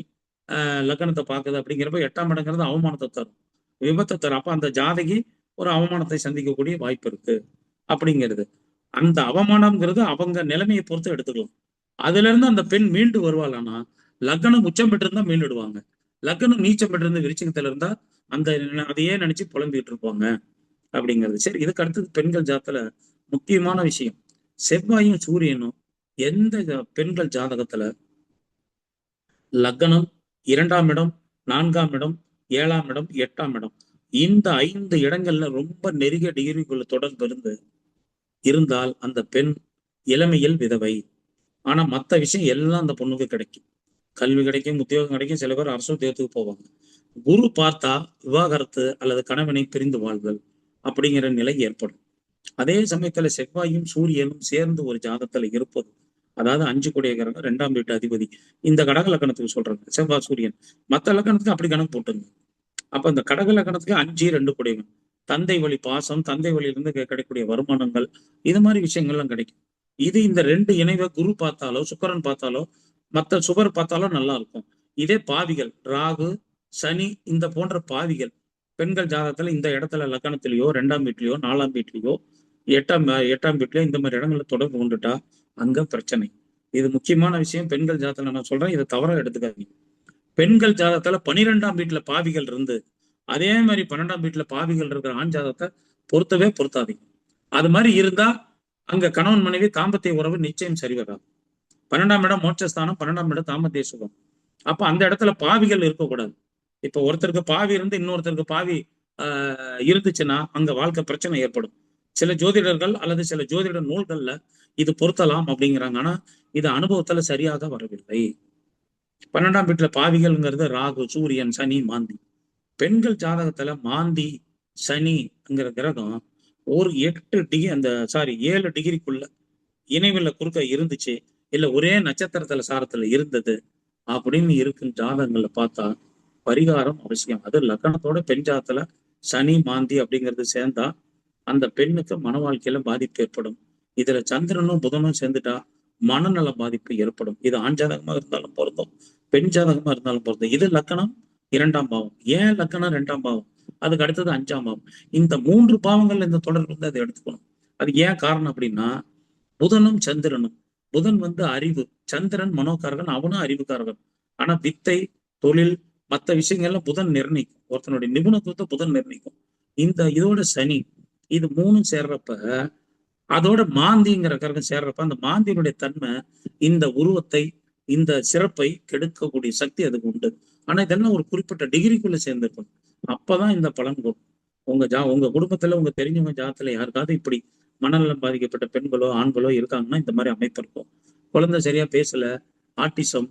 லக்கணத்தை பாக்குது. அப்படிங்கிறப்ப 8ஆம் இடங்கிறது அவமானத்தை தரும், விபத்தை தரும். அப்ப அந்த ஜாதகி ஒரு அவமானத்தை சந்திக்கக்கூடிய வாய்ப்பு இருக்கு அப்படிங்கிறது. அந்த அவமானம்ங்கிறது அவங்க நிலைமையை பொறுத்து எடுத்துக்கலாம். அதுல இருந்து அந்த பெண் மீண்டு வருவாளானா லக்னம் உச்சம் பெற்றிருந்தா மீண்டுடுவாங்க, லக்னம் நீச்சம் பெற்றிருந்த விருச்சிகத்துல இருந்தா அந்த அதையே நினைச்சு புலம்பிட்டு இருப்பாங்க அப்படிங்கிறது. சரி, இதுக்கு அடுத்தது பெண்கள் ஜாதத்துல முக்கியமான விஷயம், செவ்வாயும் சூரியனும் எந்த பெண்கள் ஜாதகத்துல லக்னம் 2ஆம் இடம், 4ஆம் இடம், 7ஆம் இடம், 8ஆம் இடம், இந்த 5 இடங்கள்ல ரொம்ப நெருங்கிய டிகிரிக்குள்ள தொடர்பு இருந்தால் அந்த பெண் இளமையில் விதவை. ஆனா மத்த விஷயம் எல்லாம் அந்த பொண்ணுக்கு கிடைக்கும், கல்வி கிடைக்கும், உத்தியோகம் கிடைக்கும், சில பேர் அரசு உத்தியோகத்துக்கு போவாங்க. குரு பார்த்தா விவாகரத்து அல்லது கணவனை பிரிந்து வாழ்தல் அப்படிங்கிற நிலை ஏற்படும். அதே சமயத்துல செவ்வாயும் சூரியனும் சேர்ந்து ஒரு ஜாதகத்துல இருப்பது, அதாவது 5 கூடிய கிரகம் 2ஆம் வீட்டு அதிபதி, இந்த கடக லக்கணத்துக்கு சொல்றாங்க செவ்வாய் சூரியன். மத்த லக்கணத்துக்கு அப்படி கணக்கு போட்டுங்க. அப்ப இந்த கடக லக்கணத்துக்கு 5 2 கூடியவன், தந்தை வழி பாசம், தந்தை வழியிலிருந்து கிடைக்கக்கூடிய வருமானங்கள், இது மாதிரி விஷயங்கள்லாம் கிடைக்கும். இது இந்த 2 இணைவை குரு பார்த்தாலோ சுக்கிரன் பார்த்தாலோ மத்த சுபர் பார்த்தாலோ நல்லா இருக்கும். இதே பாவிகள் ராகு சனி இந்த போன்ற பாவிகள் பெண்கள் ஜாதகத்துல இந்த இடத்துல லக்கணத்திலேயோ 2ஆம் வீட்லயோ 4ஆம் வீட்லயோ 8ஆம் வீட்லயோ இந்த மாதிரி இடங்கள்ல தொடர்பு கொண்டுட்டா அங்க பிரச்சனை. இது முக்கியமான விஷயம். பெண்கள் ஜாதகத்துல நான் சொல்றேன், இதை தவறா எடுத்துக்காதீங்க. பெண்கள் ஜாதகத்துல 12ஆம் வீட்டுல பாவிகள் இருந்து அதே மாதிரி 12ஆம் வீட்டுல பாவிகள் இருக்கிற ஆண் ஜாதகத்தை பொருத்தவே பொருத்தாதீங்க. அது மாதிரி இருந்தா அங்க கணவன் மனைவி தாம்பத்திய உறவு நிச்சயம் சரி வராது. 12ஆம் இடம் மோட்சஸ்தானம், 12ஆம் இடம் தாம்பத்திய சுகம். அப்ப அந்த இடத்துல பாவிகள் இருக்கக்கூடாது. இப்ப ஒருத்தருக்கு பாவி இருந்து இன்னொருத்தருக்கு பாவி இருந்துச்சுன்னா அங்க வாழ்க்கை பிரச்சனை ஏற்படும். சில ஜோதிடர்கள் அல்லது சில ஜோதிட நூல்கள்ல இது பொருத்தலாம் அப்படிங்கிறாங்க. ஆனா இது அனுபவத்துல சரியாக வரவில்லை. 12ஆம் வீட்டுல பாவிகள்ங்கிறது ராகு, சூரியன், சனி, மாந்தி. பெண்கள் ஜாதகத்துல மாந்தி, சனிங்கிற கிரகம் ஒரு 7 டிகிரிக்குள்ள இணைவுல குறுக்க இருந்துச்சு, இல்ல ஒரே நட்சத்திரத்துல சாரத்துல இருந்தது அப்படின்னு இருக்கும் ஜாதகங்கள்ல பார்த்தா பரிகாரம் அவசியம். அது லக்னத்தோட பெண் ஜாதகத்துல சனி, மாந்தி அப்படிங்கிறது சேர்ந்தா அந்த பெண்ணுக்கு மன வாழ்க்கையில பாதிப்பு ஏற்படும். இதுல சந்திரனும் புதனும் சேர்ந்துட்டா மனநல பாதிப்பு ஏற்படும். இது ஆண் ஜாதகமா இருந்தாலும் பொருந்தும், பெண் ஜாதகமா இருந்தாலும் பொருந்தும். இது லக்னம் 2ஆம் பாவம். ஏன் லக்னம் 2ஆம் பாவம்? அதுக்கு அடுத்தது 5ஆம் பாவம். இந்த 3 பாவங்கள்ல இந்த தொடர்பு வந்து அதை எடுத்துக்கணும். அது ஏன் காரணம் அப்படின்னா, புதனும் சந்திரனும், புதன் அறிவு, சந்திரன் மனோகாரகன், அவனும் அறிவுக்காரகன். ஆனா வித்தை, தொழில், மற்ற விஷயங்கள்ல புதன் நிர்ணயிக்கும். ஒருத்தனுடைய நிபுணத்துவத்தை புதன் நிர்ணயிக்கும். இதோட சனி, இது 3 சேர்றப்ப, அதோட மாந்திங்கிற கிரகம் சேர்றப்ப அந்த மாந்தியினுடைய தன்மை இந்த உருவத்தை, இந்த சிறப்பை கெடுக்கக்கூடிய சக்தி அதுக்கு உண்டு. ஆனா இதெல்லாம் ஒரு குறிப்பிட்ட டிகிரிக்குள்ள சேர்ந்திருக்கும். அப்பதான் இந்த பலன் கொடுக்கும். உங்க குடும்பத்துல உங்க தெரிஞ்சவங்க ஜாதத்துல யாருக்காவது இப்படி மனநலம் பாதிக்கப்பட்ட பெண்களோ ஆண்களோ இருக்காங்கன்னா இந்த மாதிரி அமைப்பு இருக்கும். குழந்தை சரியா பேசல, ஆட்டிசம்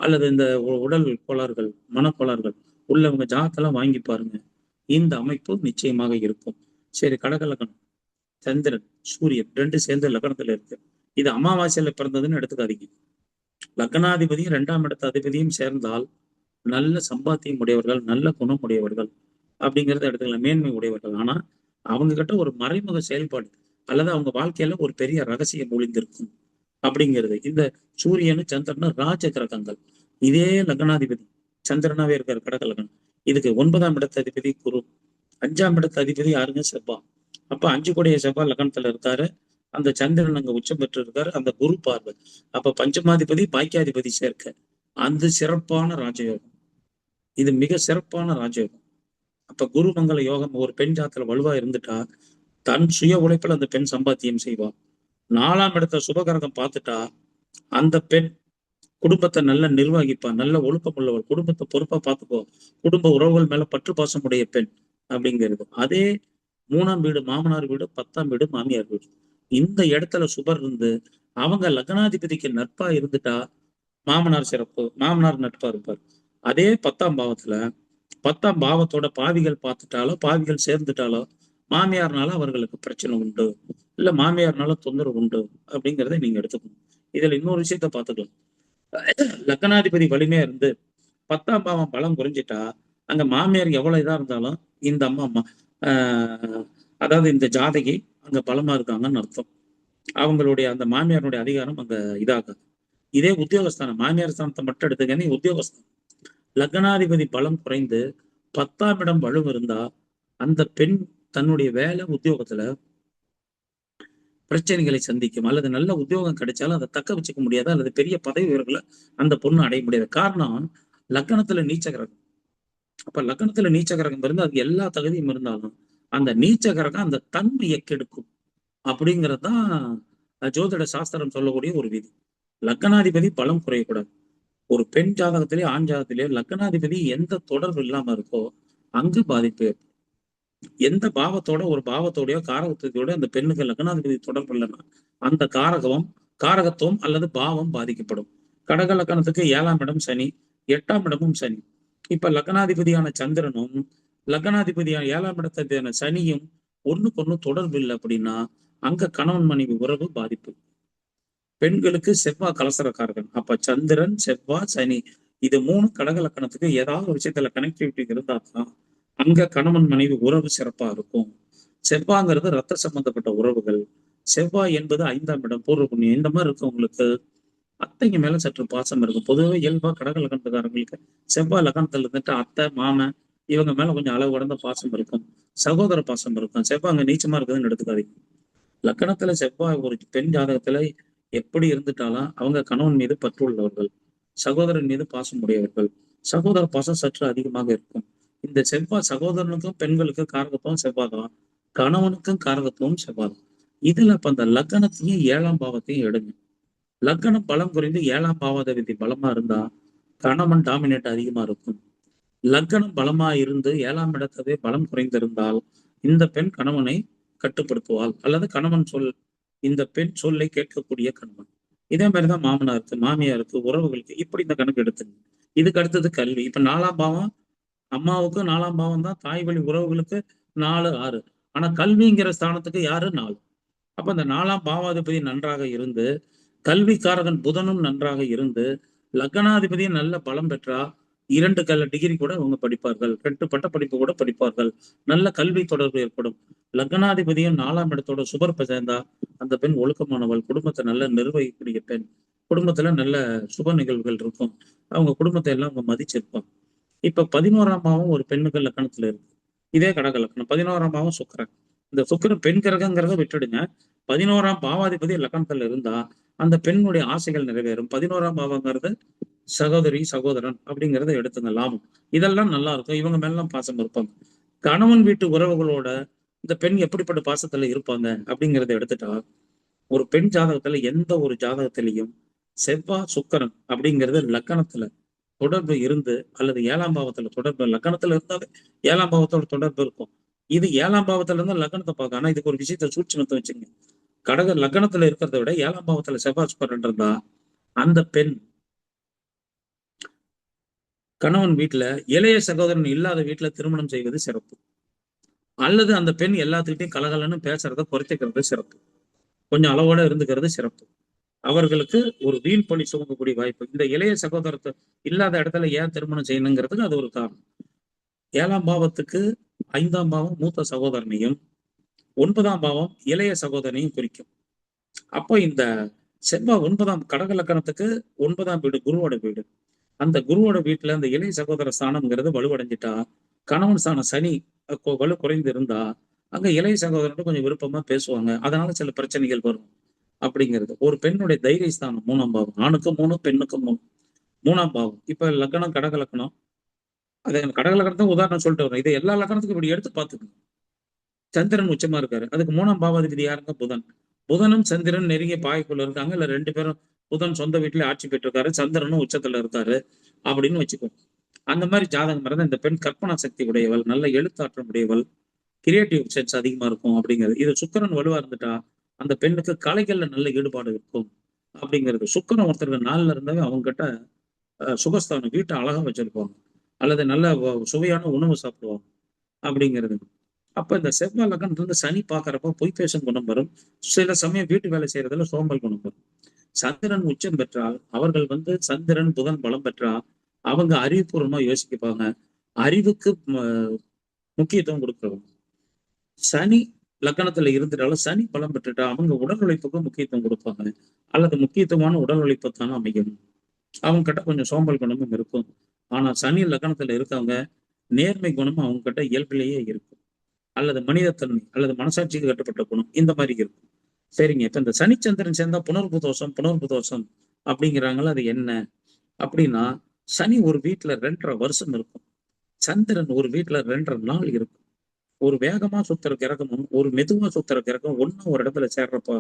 அல்லது இந்த உடல் கோளாறுகள், மனக்கோளாறுகள் உள்ளவங்க ஜாதத்தெல்லாம் வாங்கி பாருங்க, இந்த அமைப்பு நிச்சயமாக இருக்கும். சரி, கடகலக்கணம், சந்திரன், சூரியன் 2 சேர்ந்த லக்னத்துல இருக்கு. இது அமாவாசையில பிறந்ததுன்னு எடுத்துக்காதீங்க. லக்னாதிபதியும் 2ஆம் இடத்து அதிபதியும் சேர்ந்தால் நல்ல சம்பாத்தியம் உடையவர்கள், நல்ல குணம் உடையவர்கள் அப்படிங்கிறத எடுத்துக்கலாம், மேன்மை உடையவர்கள். ஆனா அவங்க கிட்ட ஒரு மறைமுக செயல்பாடு அல்லது அவங்க வாழ்க்கையில ஒரு பெரிய ரகசியம் ஒளிந்திருக்கும் அப்படிங்கிறது. இந்த சூரியனு சந்திரனும் ராஜ கிரகங்கள். இதே லக்னாதிபதி சந்திரனாவே இருக்காரு கடக லக்னம். இதுக்கு 9ஆம் இடத்து அதிபதி குரு, 5ஆம் இடத்து அதிபதி யாருங்க? செவ்வாய். அப்ப 5 கூடிய செவ்வாய் லக்னத்துல இருக்காரு. அந்த சந்திரன் அங்க உச்சம் பெற்று இருக்காரு. அந்த குரு பார்வை. அப்ப பஞ்சமாதிபதி பாக்கியாதிபதி சேர்க்க, அந்த சிறப்பான ராஜயோகம். இது மிக சிறப்பான ராஜயோகம். அப்ப குரு மங்கள யோகம் ஒரு பெண் ஜாதத்துல வலுவா இருந்துட்டா தன் சுய உழைப்புல அந்த பெண் சம்பாத்தியம் செய்வா. 4ஆம் இடத்த சுபகரகம் பார்த்துட்டா அந்த பெண் குடும்பத்தை நல்ல நிர்வகிப்பா, நல்ல ஒழுக்கம் உள்ளவள், குடும்பத்தை பொறுப்பா பார்த்துக்கோ, குடும்ப உறவுகள் மேல பற்று பாசம் உடைய பெண் அப்படிங்கிறது. அதே 3ஆம் வீடு மாமனார் வீடு, 10ஆம் வீடு மாமியார் வீடு. இந்த இடத்துல சுபர் இருந்து அவங்க லக்னாதிபதிக்கு நட்பா இருந்துட்டா மாமனார் சிறப்பு, மாமனார் நட்பா இருப்பார். அதே 10ஆம் பாவத்துல 10ஆம் பாவத்தோட பாவிகள் பார்த்துட்டாலோ, பாவிகள் சேர்ந்துட்டாலோ மாமியார்னால அவர்களுக்கு பிரச்சனை உண்டு, இல்ல மாமியார்னால தொந்தரவு உண்டு அப்படிங்கிறத நீங்க எடுத்துக்கணும். இதுல இன்னொரு விஷயத்த பார்த்துக்கலாம். லக்னாதிபதி வலிமையா இருந்து 10ஆம் பாவம் பலம் குறைஞ்சிட்டா அங்க மாமியார் எவ்வளவு இதா இருந்தாலும் இந்த அம்மா அதாவது இந்த ஜாதகி அங்க பலமா இருக்காங்கன்னு அர்த்தம். அவங்களுடைய அந்த மாமியாருடைய அதிகாரம் அங்க இதாகாது. இதே உத்தியோகஸ்தானம், மாமியார் ஸ்தானத்தை மட்டும் எடுத்துக்கன்னு உத்தியோகஸ்தானம் லக்னாதிபதி பலம் குறைந்து 10ஆம் இடம் வலு இருந்தா அந்த பெண் தன்னுடைய வேலை உத்தியோகத்துல பிரச்சனைகளை சந்திக்கும். அல்லது நல்ல உத்தியோகம் கிடைச்சாலும் அதை தக்க வச்சுக்க முடியாது, அல்லது பெரிய பதவி உயர்வுகளை அந்த பொண்ணு அடைய முடியாது. காரணம் லக்னத்துல நீச்ச கிரகம். அப்ப லக்னத்துல நீச்ச கிரகம் இருந்து அது எல்லா தகுதியும் இருந்தாலும் அந்த நீச்ச கிரகம் அந்த தன்மையை கெடுக்கும் அப்படிங்கிறதுதான் ஜோதிட சாஸ்திரம் சொல்லக்கூடிய ஒரு விதி. லக்னாதிபதி பலம் குறையக்கூடாது. ஒரு பெண் ஜாதகத்திலேயே ஆண் ஜாதகத்திலேயே லக்னாதிபதி எந்த தொடர்பு இல்லாம இருக்கோ அங்கு பாதிப்பு ஏற்படும். எந்த பாவத்தோட ஒரு பாவத்தோடய காரகத்தோட அந்த பெண்ணுக்கு லக்னாதிபதி தொடர்பு இல்லைன்னா அந்த காரகத்துவம் அல்லது பாவம் பாதிக்கப்படும். கடக லக்னத்துக்கு 7ஆம் இடம் சனி, 8ஆம் இடமும் சனி. இப்ப லக்னாதிபதியான சந்திரனும் லக்னாதிபதியான 7ஆம் இடத்தின சனியும் ஒண்ணுக்கு தொடர்பு இல்லை அப்படின்னா அங்க கணவன் மனைவி உறவு பாதிப்பு. பெண்களுக்கு செவ்வாய் கலசரக்காரகன். அப்ப சந்திரன், செவ்வாய், சனி இது 3 கடக லக்னத்துக்கு ஏதாவது ஒரு விஷயத்துல கனெக்டிவிட்டி இருந்தா தான் அங்க கணவன் மனைவி உறவு சிறப்பா இருக்கும். செவ்வாய்ங்கிறது ரத்த சம்பந்தப்பட்ட உறவுகள். செவ்வாய் என்பது 5ஆம் இடம் பூர்வ புண்ணியம். இந்த மாதிரி இருக்கவங்களுக்கு அத்தைங்க மேல சற்று பாசம் இருக்கும். பொதுவாக இயல்பா கடக லக்னத்துக்காரங்களுக்கு செவ்வாய் லக்னத்துல இருந்துட்டு அத்தை, மாமன் இவங்க மேல கொஞ்சம் அளவு கடந்த பாசம் இருக்கும், சகோதர பாசம் இருக்கும். செவ்வாய் அங்க நீச்சமா இருக்குதுன்னு எடுத்துக்காதீங்க. லக்னத்துல செவ்வாய் ஒரு பெண் ஜாதகத்துல எப்படி இருந்துட்டாலும் அவங்க கணவன் மீது பற்று உள்ளவர்கள், சகோதரன் மீது பாசம் உடையவர்கள், சகோதர பாசம் சற்று அதிகமாக இருக்கும். இந்த செவ்வாய் சகோதரனுக்கும் பெண்களுக்கும் காரகத்துவம் செவ்வாய் தான், கணவனுக்கும் காரகத்துவம் செவ்வாய் தான். இதுல இப்ப அந்த லக்னத்தையும் 7ஆம் பாவத்தையும் எடுங்க. லக்னம் பலம் குறைந்து 7ஆம் பாவாதிபதி பலமா இருந்தா கணவன் டாமினேட் அதிகமா இருக்கும். லக்னம் பலமா இருந்து 7ஆம் இடத்தவே பலம் குறைந்திருந்தால் இந்த பெண் கணவனை கட்டுப்படுத்துவாள், அல்லது கணவன் இந்த பெண் சொல்லை கேட்கக்கூடிய கணவன். இதே மாதிரிதான் மாமனாருக்கு, மாமியாருக்கு, உறவுகளுக்கு, இப்படி இந்த கணக்கு எடுத்துங்க. இதுக்கு அடுத்தது கல்வி. இப்ப 4ஆம் பாவம் அம்மாவுக்கு 4ஆம் பாவம் தான், தாய் வழி உறவுகளுக்கு 4, 6. ஆனா கல்விங்கிற ஸ்தானத்துக்கு யாரு 4. அப்ப இந்த 4ஆம் பாவாதிபதி நன்றாக இருந்து, கல்விக்காரகன் புதனும் நன்றாக இருந்து, லக்னாதிபதியும் நல்ல பலம் பெற்றா 2 டிகிரி கூட அவங்க படிப்பார்கள், 2 பட்டப்படிப்பு கூட படிப்பார்கள், நல்ல கல்வி தொடர்பு ஏற்படும். லக்னாதிபதியும் 4ஆம் இடத்தோட சுபர்ப்ப சேர்ந்தா அந்த பெண் ஒழுக்கமானவள், குடும்பத்தை நல்ல நிர்வகிக்கக்கூடிய பெண், குடும்பத்துல நல்ல சுப நிகழ்வுகள் இருக்கும், அவங்க குடும்பத்தை எல்லாம் அவங்க மதிச்சிருப்பாங்க. இப்ப 11ஆம் பாவம் ஒரு பெண்ணுக்கு லக்கணத்துல இருக்கு. இதே கடக லக்கணம். 11ஆம் பாவம் சுக்கிரன். இந்த சுக்கிரன் பெண் கிரகங்கிறத விட்டுடுங்க. 11ஆம் பாவாதிபதி லக்கணத்துல இருந்தா அந்த பெண்ணுடைய ஆசைகள் நிறைவேறும். 11ஆம் பாவங்கிறது சகோதரி, சகோதரன் அப்படிங்கிறத எடுத்துங்க, லாபம். இதெல்லாம் நல்லா இருக்கும். இவங்க மேலாம் பாசம் இருப்பாங்க. கணவன் வீட்டு உறவுகளோட இந்த பெண் எப்படிப்பட்ட பாசத்துல இருப்பாங்க அப்படிங்கிறத எடுத்துட்டா, ஒரு பெண் ஜாதகத்துல எந்த ஒரு ஜாதகத்திலையும் செவ்வாய் சுக்கிரன் அப்படிங்கிறது லக்கணத்துல தொடர்பு இருந்து, அல்லது 7ஆம் பாவத்துல தொடர்பு, லக்கணத்துல இருந்தாவே 7ஆம் பாவத்தோட தொடர்பு இருக்கும். இது 7ஆம் பாவத்துல இருந்தா லக்கணத்தை பார்க்க. ஆனா இதுக்கு ஒரு விஷயத்த சூட்சுமத்தை வச்சுங்க. கடக லக்கணத்துல இருக்கிறத விட 7ஆம் பாவத்துல செவ்வாய் சுக்கிரன் இருந்தா அந்த பெண் கணவன் வீட்டுல இளைய சகோதரன் இல்லாத வீட்டுல திருமணம் செய்வது சிறப்பு. அல்லது அந்த பெண் எல்லாத்துக்கிட்டையும் கலகலன்னு பேசுறத குறைச்சிக்கிறது சிறப்பு. கொஞ்சம் அளவோட இருந்துக்கிறது சிறப்பு. அவர்களுக்கு ஒரு வீண் பழி சுமக்கக்கூடிய வாய்ப்பு. இந்த இளைய சகோதரத்தை இல்லாத இடத்துல ஏன் திருமணம் செய்யணுங்கிறதுக்கு அது ஒரு காரணம். 7ஆம் பாவத்துக்கு 5ஆம் பாவம் மூத்த சகோதரனையும், 9ஆம் பாவம் இளைய சகோதரனையும் குறிக்கும். அப்போ இந்த செவ்வாய் 9ஆம் கடக லக்கணத்துக்கு 9ஆம் வீடு குருவோட வீடு. அந்த குருவோட வீட்டுல அந்த இளைய சகோதர ஸ்தானம்ங்கிறது வலுவடைஞ்சிட்டா, கணவன் ஸ்தானம் சனி வலு குறைந்து இருந்தா அங்க இளைய சகோதரன் கொஞ்சம் விருப்பமா பேசுவாங்க. அதனால சில பிரச்சனைகள் வரும் அப்படிங்கிறது. ஒரு பெண்ணுடைய தைரிய ஸ்தானம் 3ஆம் பாவம். ஆணுக்கும் 3, பெண்ணுக்கும் 3. 3ஆம் பாவம். இப்ப லக்கணம் கடக லக்கணம். அது கடக லக்கணத்தை உதாரணம் சொல்லிட்டு வரேன். இதை எல்லா லக்கணத்துக்கும் இப்படி எடுத்து பார்த்துக்கணும். சந்திரன் உச்சமா இருக்காரு. அதுக்கு 3ஆம் பாவாதிபதி யாருங்க? புதன். புதனும் சந்திரன் நெருங்கிய பாய்க்குள்ள இருக்காங்க. இல்ல 2 பேரும் புதன் சொந்த வீட்டுல ஆட்சி பெற்றிருக்காரு, சந்திரனும் உச்சத்துல இருக்காரு அப்படின்னு வச்சுக்கோ. அந்த மாதிரி ஜாதகம் இருந்தா இந்த பெண் கற்பனா சக்தி உடையவள், நல்ல எழுத்தாற்றல் உடையவள், கிரியேட்டிவ் சென்ஸ் அதிகமா இருக்கும் அப்படிங்கிறது. இது சுக்கிரன் வலுவா இருந்துட்டா அந்த பெண்ணுக்கு கலைகள்ல நல்ல ஈடுபாடு இருக்கும் அப்படிங்கிறது. சுக்கிரன் ஒருத்தருக்கு 4ல இருந்தாவே அவங்க கிட்ட சுகஸ்தானம் வீட்டை அழகா வச்சிருப்பாங்க, அல்லது நல்ல சுவையான உணவு சாப்பிடுவாங்க அப்படிங்கிறது. அப்ப இந்த செவ்வாய் லக்னத்துல இருந்து சனி பாக்குறப்ப பொய் பேசும் குணம் வரும். சில சமயம் வீட்டு வேலை செய்யறதுல சோம்பல் குணம் வரும். சந்திரன் உச்சம் பெற்றால் அவர்கள் சந்திரன் புதன் பலம் பெற்றால் அவங்க அறிவுபூர்வமா யோசிப்பாங்க, அறிவுக்கு முக்கியத்துவம் கொடுக்குறவங்க. சனி லக்கணத்துல இருந்துட்டாலும் சனி பலம் பெற்றுட்டா அவங்க உடல் உழைப்புக்கும் முக்கியத்துவம் கொடுப்பாங்க, அல்லது முக்கியத்துவமான உடல் உழைப்பு தானே அமையும். அவங்க கிட்ட கொஞ்சம் சோம்பல் குணமும் இருக்கும். ஆனா சனி லக்கணத்துல இருக்கவங்க நேர்மை குணமும் அவங்க கிட்ட இயல்பிலேயே இருக்கும், அல்லது மனிதத்தன்மை அல்லது மனசாட்சிக்கு கட்டுப்பட்ட குணம் இந்த மாதிரி இருக்கும். சரிங்க. இப்ப இந்த சனிச்சந்திரன் சேர்ந்தா புனர்பு தோஷம் அப்படிங்கிறாங்களா? அது என்ன அப்படின்னா, சனி ஒரு வீட்டுல 2.5 வருஷம் இருக்கும், சந்திரன் ஒரு வீட்டுல 2.5 நாள் இருக்கும். ஒரு வேகமா சுத்துற கிரகமும் ஒரு மெதுவா சுத்துற கிரகம் ஒன்னும் ஒரு இடத்துல சேர்றப்ப,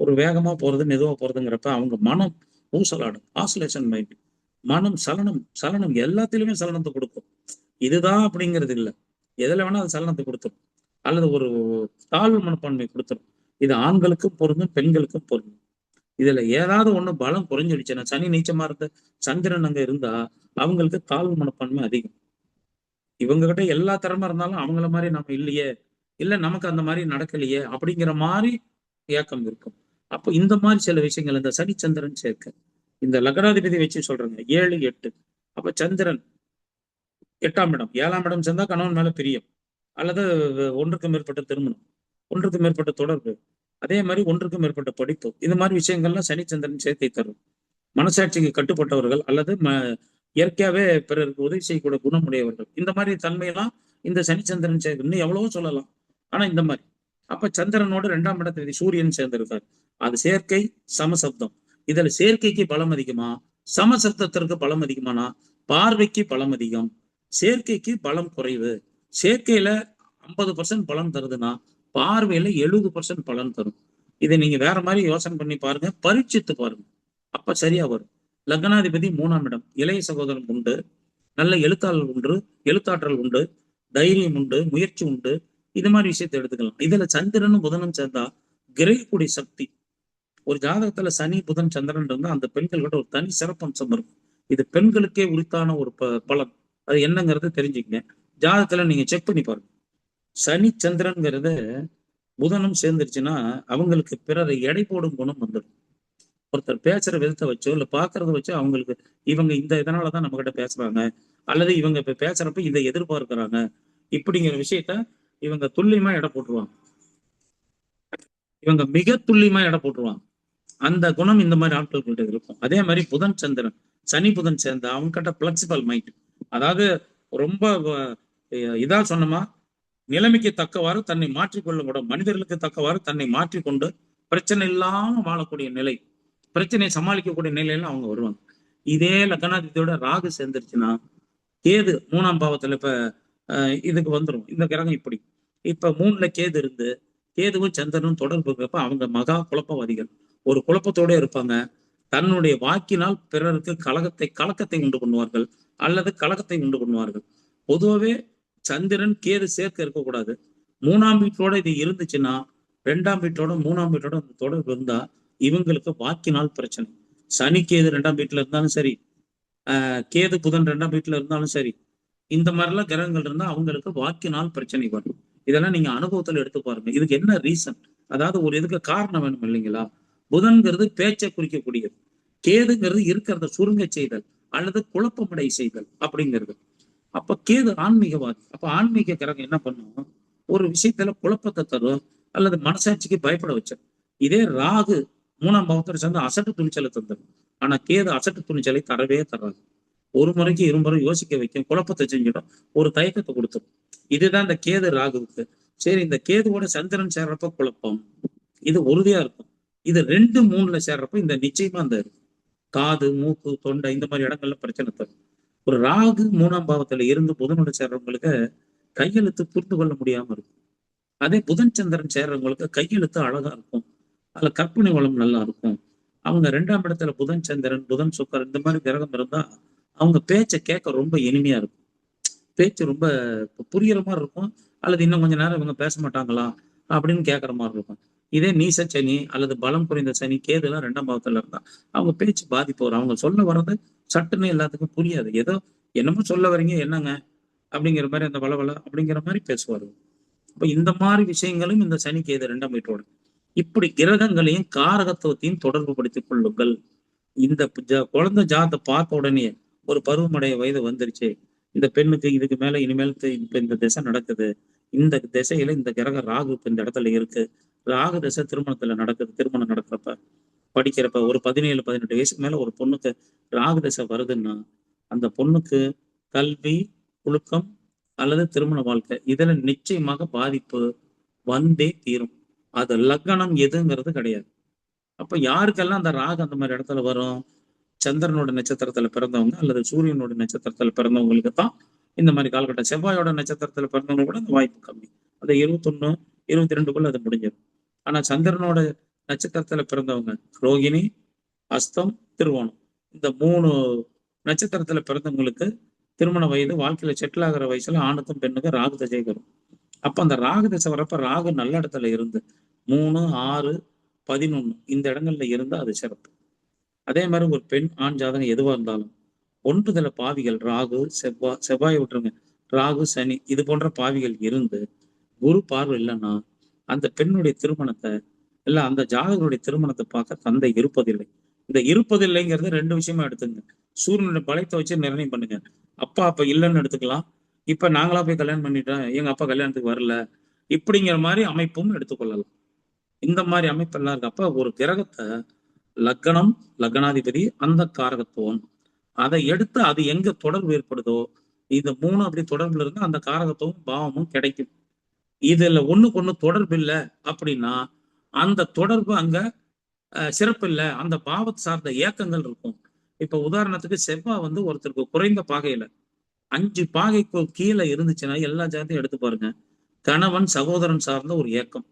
ஒரு வேகமா போறது மெதுவா போறதுங்கிறப்ப அவங்க மனம் ஊசலாடும், ஆசோலேஷன் மைண்ட், மனம் சலனம் எல்லாத்திலுமே சலனத்தை கொடுக்கும். இதுதான் அப்படிங்கிறது இல்லை, எதுல வேணா அது சலனத்தை கொடுத்துரும், அல்லது ஒரு தாழ்வு மனப்பான்மை கொடுத்துரும். இது ஆண்களுக்கும் பொருந்தும், பெண்களுக்கும் பொருந்தும். இதுல ஏதாவது ஒண்ணு பலம் குறைஞ்சிடுச்சுன்னா, சனி நீச்சமா இருந்த சந்திரன் அங்க இருந்தா அவங்களுக்கு தாழ்வு மனப்பான்மை அதிகம். இவங்க கிட்ட எல்லா திறமை இருந்தாலும் அவங்கள மாதிரி நம்ம இல்லையே, இல்ல நமக்கு அந்த மாதிரி நடக்கலையே அப்படிங்கிற மாதிரி ஏக்கம் இருக்கும். அப்போ இந்த மாதிரி சில விஷயங்கள் இந்த சனி சந்திரன் சேர்க்க, இந்த லக்னாதிபதி வச்சு சொல்றாங்க 7, 8. அப்ப சந்திரன் 8ஆம் இடம் 7ஆம் இடம் சேர்ந்தா கணவன் மேல பிரியம், அல்லது ஒன்றுக்கு மேற்பட்ட திருமணம், ஒன்றுக்கு மேற்பட்ட தொடர்பு, அதே மாதிரி ஒன்றுக்கு மேற்பட்ட படிப்பு, இந்த மாதிரி விஷயங்கள்லாம் சனி சந்திரன் சேர்க்கை தரும். மனசாட்சிக்கு கட்டுப்பட்டவர்கள், அல்லது இயற்கையாவே பிறருக்கு உதவி செய்யக்கூடிய குணமுடையவர்கள், இந்த மாதிரி தன்மையெல்லாம் இந்த சனிச்சந்திரன் சேர்க்கை இன்னும் எவ்வளவோ சொல்லலாம். ஆனா இந்த மாதிரி அப்ப சந்திரனோட 2ஆம் இடத்துல சூரியன் சேர்ந்திருக்காரு. அது சேர்க்கை சமசப்தம். இதுல சேர்க்கைக்கு பலம் அதிகமா, சமசப்தத்திற்கு பலம் அதிகமானா பார்வைக்கு பலம் அதிகம், சேர்க்கைக்கு பலம் குறைவு. சேர்க்கையில 50% பலன் தருதுன்னா பார்வையில 70% பலன் தரும். இதை நீங்க வேற மாதிரி யோசனை பண்ணி பாருங்க, பரீட்சித்து பாருங்க, அப்ப சரியா வரும். லக்னாதிபதி 3ஆம் இடம், இளைய சகோதரன் உண்டு, நல்ல எழுத்தாற்றல் உண்டு, தைரியம் உண்டு, முயற்சி உண்டு, இது மாதிரி விஷயத்தை எடுத்துக்கலாம். இதுல சந்திரனும் புதனும் சேர்ந்தா கிரகக்கூடிய சக்தி. ஒரு ஜாதகத்துல சனி புதன் சந்திரன் இருந்தா அந்த பெண்கள்கிட்ட ஒரு தனி சிறப்பம்சம் இருக்கும். இது பெண்களுக்கே உரித்தான ஒரு பலன். அது என்னங்கிறது தெரிஞ்சுக்கங்க. ஜாதகத்துல நீங்க செக் பண்ணி பாருங்க. சனி சந்திரன்கிறது புதனும் சேர்ந்துருச்சுன்னா அவங்களுக்கு பிறரை எடை போடும் குணம் வந்துடும். ஒருத்தர் பேசுற விதத்தை வச்சோ இல்ல பாக்குறத வச்சோ அவங்களுக்கு இவங்க இந்த இதனாலதான் நம்ம கிட்ட பேசுறாங்க, அல்லது இவங்க இப்ப பேசுறப்ப இதை எதிர்பார்க்கிறாங்க, இப்படிங்கிற விஷயத்த இவங்க துல்லியமா எடை போட்டுருவாங்க. இவங்க மிக துல்லியமா எடை போட்டுருவாங்க. அந்த குணம் இந்த மாதிரி ஆட்கள்கிட்ட இருக்கும். அதே மாதிரி புதன் சந்திரன், சனி புதன் சேர்ந்த அவங்க கிட்ட பிளெக்சிபிள் மைண்ட், அதாவது ரொம்ப இதா சொன்னமா நிலைமைக்கு தக்கவாறு தன்னை மாற்றிக்கொள்ள கூட, மனிதர்களுக்கு தக்கவாறு தன்னை மாற்றிக்கொண்டு பிரச்சனை இல்லாம வாழக்கூடிய நிலை, பிரச்சனையை சமாளிக்கக்கூடிய நிலையில அவங்க வருவாங்க. இதே லக்னாதிபதியோட ராகு சேர்ந்துருச்சுன்னா கேது 3ஆம் பாவத்துல இப்ப இதுக்கு வந்துடும். இந்த கிரகம் இப்படி இப்ப 3ல கேது இருந்து கேதுவும் சந்திரனும் தொடர்பு இருக்கிறப்ப அவங்க மகா குழப்பவாதிகள், ஒரு குழப்பத்தோட இருப்பாங்க. தன்னுடைய வாக்கினால் பிறருக்கு கலக்கத்தை உண்டு பண்ணுவார்கள், அல்லது கலக்கத்தை உண்டு பண்ணுவார்கள். பொதுவாகவே சந்திரன் கேது சேர்க்க இருக்கக்கூடாது. 3ஆம் வீட்டோட இது இருந்துச்சுன்னா 2ஆம் வீட்டோட 3ஆம் வீட்டோட அந்த தொடர்பு இருந்தா இவங்களுக்கு வாக்கினால் பிரச்சனை. சனி கேது 2ஆம் வீட்டுல இருந்தாலும் சரி, கேது புதன் 2ஆம் வீட்டுல இருந்தாலும் சரி, இந்த மாதிரிலாம் கிரகங்கள் இருந்தா அவங்களுக்கு வாக்கினால் பிரச்சனை வரும். இதெல்லாம் நீங்க அனுபவத்துல எடுத்து பாருங்க. இதுக்கு என்ன ரீசன், அதாவது ஒரு இதுக்கு காரணம் வேணும் இல்லைங்களா? புதன்கிறது பேச்சை குறிக்கக்கூடியது, கேதுங்கிறது இருக்கிறத சுருங்க செய்தல் அல்லது குழப்பமடை செய்தல் அப்படிங்கிறது. அப்ப கேது ஆன்மீகவாதி. அப்ப ஆன்மீக கிரகம் என்ன பண்ணும், ஒரு விஷயத்துல குழப்பத்தை தரும் அல்லது மனசாட்சிக்கு பயப்பட வச்சு. இதே ராகு 3ஆம் பாவத்துல சேர்ந்து அசட்டு துணிச்சலை தந்துடும். ஆனா கேது அசட்டு துணிச்சலை தரவே தராது. ஒரு முறைக்கு இருமுறை யோசிக்க வைக்கும், குழப்பத்தை செஞ்சிடும், ஒரு தயக்கத்தை கொடுத்துடும். இதுதான் இந்த கேது ராகுவுக்கு. சரி, இந்த கேதுவோட சந்திரன் சேர்றப்ப குழப்பம், இது உறுதியா இருக்கும். இது 2, 3ல சேர்றப்ப இந்த நிச்சயமா அந்த காது மூக்கு தொண்டை இந்த மாதிரி இடங்கள்ல பிரச்சனை தரும். ஒரு ராகு 3ஆம் பாவத்துல இருந்து புதனோட சேர்றவங்களுக்கு கையெழுத்து புரிந்து கொள்ள முடியாம இருக்கும். அதே புதன் சந்திரன் சேர்றவங்களுக்கு கையெழுத்து அழகா இருக்கும், அதுல கற்பனை வளம் நல்லா இருக்கும். அவங்க 2ஆம் இடத்துல புதன் சந்திரன் புதன் சுக்கரன் இந்த மாதிரி கிரகம் இருந்தா அவங்க பேச்சை கேட்க ரொம்ப இனிமையா இருக்கும், பேச்சு ரொம்ப புரியுற மாதிரி இருக்கும், அல்லது இன்னும் கொஞ்ச நேரம் இவங்க பேச மாட்டாங்களா அப்படின்னு கேட்கற மாதிரி இருக்கும். இதே நீச சனி அல்லது பலம் குறைந்த சனி கேதுலாம் 2ஆம் பாவத்துல இருந்தா அவங்க பேச்சு பாதிப்பு வரும். அவங்க சொல்ல வர்றது சட்டுன்னு எல்லாத்துக்கும் புரியாது, ஏதோ என்னமோ சொல்ல வரீங்க என்னங்க அப்படிங்கிற மாதிரி அந்த வளவள அப்படிங்கிற மாதிரி பேசுவாரு. அப்ப இந்த மாதிரி விஷயங்களும் இந்த சனி கேது 2ஆம் வீட்டோட. இப்படி கிரகங்களையும் காரகத்துவத்தையும் தொடர்பு படுத்திக் கொள்ளுங்கள். இந்த குழந்தை ஜாதத்தை பார்த்த உடனே ஒரு பருவமடைய வயது வந்துருச்சு, இந்த பெண்ணுக்கு இதுக்கு மேல இனிமேல் இப்ப இந்த திசை நடக்குது, இந்த திசையில இந்த கிரக ராகு இப்ப இந்த இடத்துல இருக்கு, ராகு திசை திருமணத்துல நடக்குது, திருமணம் நடக்கிறப்ப படிக்கிறப்ப ஒரு 17-18 வயசுக்கு மேல ஒரு பொண்ணுக்கு ராகு திசை வருதுன்னா அந்த பொண்ணுக்கு கல்வி ஒழுக்கம் அல்லது திருமண வாழ்க்கை இதுல நிச்சயமாக பாதிப்பு வந்தே தீரும். அது லக்னம் எதுங்கிறது கிடையாது. அப்ப யாருக்கெல்லாம் அந்த ராகு அந்த மாதிரி இடத்துல வரும், சந்திரனோட நட்சத்திரத்துல பிறந்தவங்க அல்லது சூரியனோட நட்சத்திரத்துல பிறந்தவங்களுக்கு தான் இந்த மாதிரி காலகட்டம். செவ்வாயோட நட்சத்திரத்துல பிறந்தவங்க கூட அந்த வாய்ப்பு கம்மி, அது 21, 22க்குள்ள அது முடிஞ்சிடும். ஆனா சந்திரனோட நட்சத்திரத்துல பிறந்தவங்க ரோகிணி, அஸ்தம், திருவோணம் இந்த 3 நட்சத்திரத்துல பிறந்தவங்களுக்கு திருமண வயது வாழ்க்கையில செட்டில் ஆகிற வயசுல ஆணுக்கும் பெண்ணுக்கும் ராகு தசை வரும். அப்ப அந்த ராகு தசை வரப்ப ராகு நல்ல இடத்துல இருந்து 3, 6, 11 இந்த இடங்கள்ல இருந்தா அது சிறப்பு. அதே மாதிரி ஒரு பெண் ஆண் ஜாதகம் எதுவா இருந்தாலும் ஒன்றுதல பாவிகள் ராகு செவ்வாயை விட்டுருங்க, ராகு சனி இது போன்ற பாவிகள் இருந்து குரு பார்வை இல்லைன்னா அந்த பெண்ணுடைய திருமணத்தை இல்ல அந்த ஜாதகனுடைய திருமணத்தை பார்க்க தந்தை இருப்பதில்லை. இந்த இருப்பதில்லைங்கிறது 2 விஷயமா எடுத்துங்க. சூரியனுடைய பலத்தை வச்சு நிர்ணயம் பண்ணுங்க. அப்பா அப்ப இல்லைன்னு எடுத்துக்கலாம், இப்ப நாங்களா போய் கல்யாணம் பண்ணிட்டோம், எங்க அப்பா கல்யாணத்துக்கு வரல, இப்படிங்கிற மாதிரி அமைப்பும் எடுத்துக்கொள்ளலாம். இந்த மாதிரி அமைப்பு எல்லாம் இருக்கு. அப்ப ஒரு கிரகத்தை லக்னம் லக்னாதிபதி அந்த காரகத்துவம் அதை எடுத்து அது எங்க தொடர்பு ஏற்படுதோ இந்த 3 அப்படி தொடர்புல இருந்து அந்த காரகத்துவம் பாவமும் கிடைக்கும். இதுல ஒண்ணுக்கு ஒண்ணு தொடர்பு இல்லை அப்படின்னா அந்த தொடர்பு அங்க சிறப்பு இல்லை, அந்த பாவத்தை சார்ந்த ஏக்கங்கள் இருக்கும். இப்ப உதாரணத்துக்கு செவ்வாய் வந்து ஒருத்தருக்கு குறைந்த பாகையில 5 பாகைக்கு கீழே இருந்துச்சுன்னா எல்லா ஜாத்தையும் எடுத்து பாருங்க, கணவன் சகோதரன் சார்ந்த ஒரு ஏக்கம்.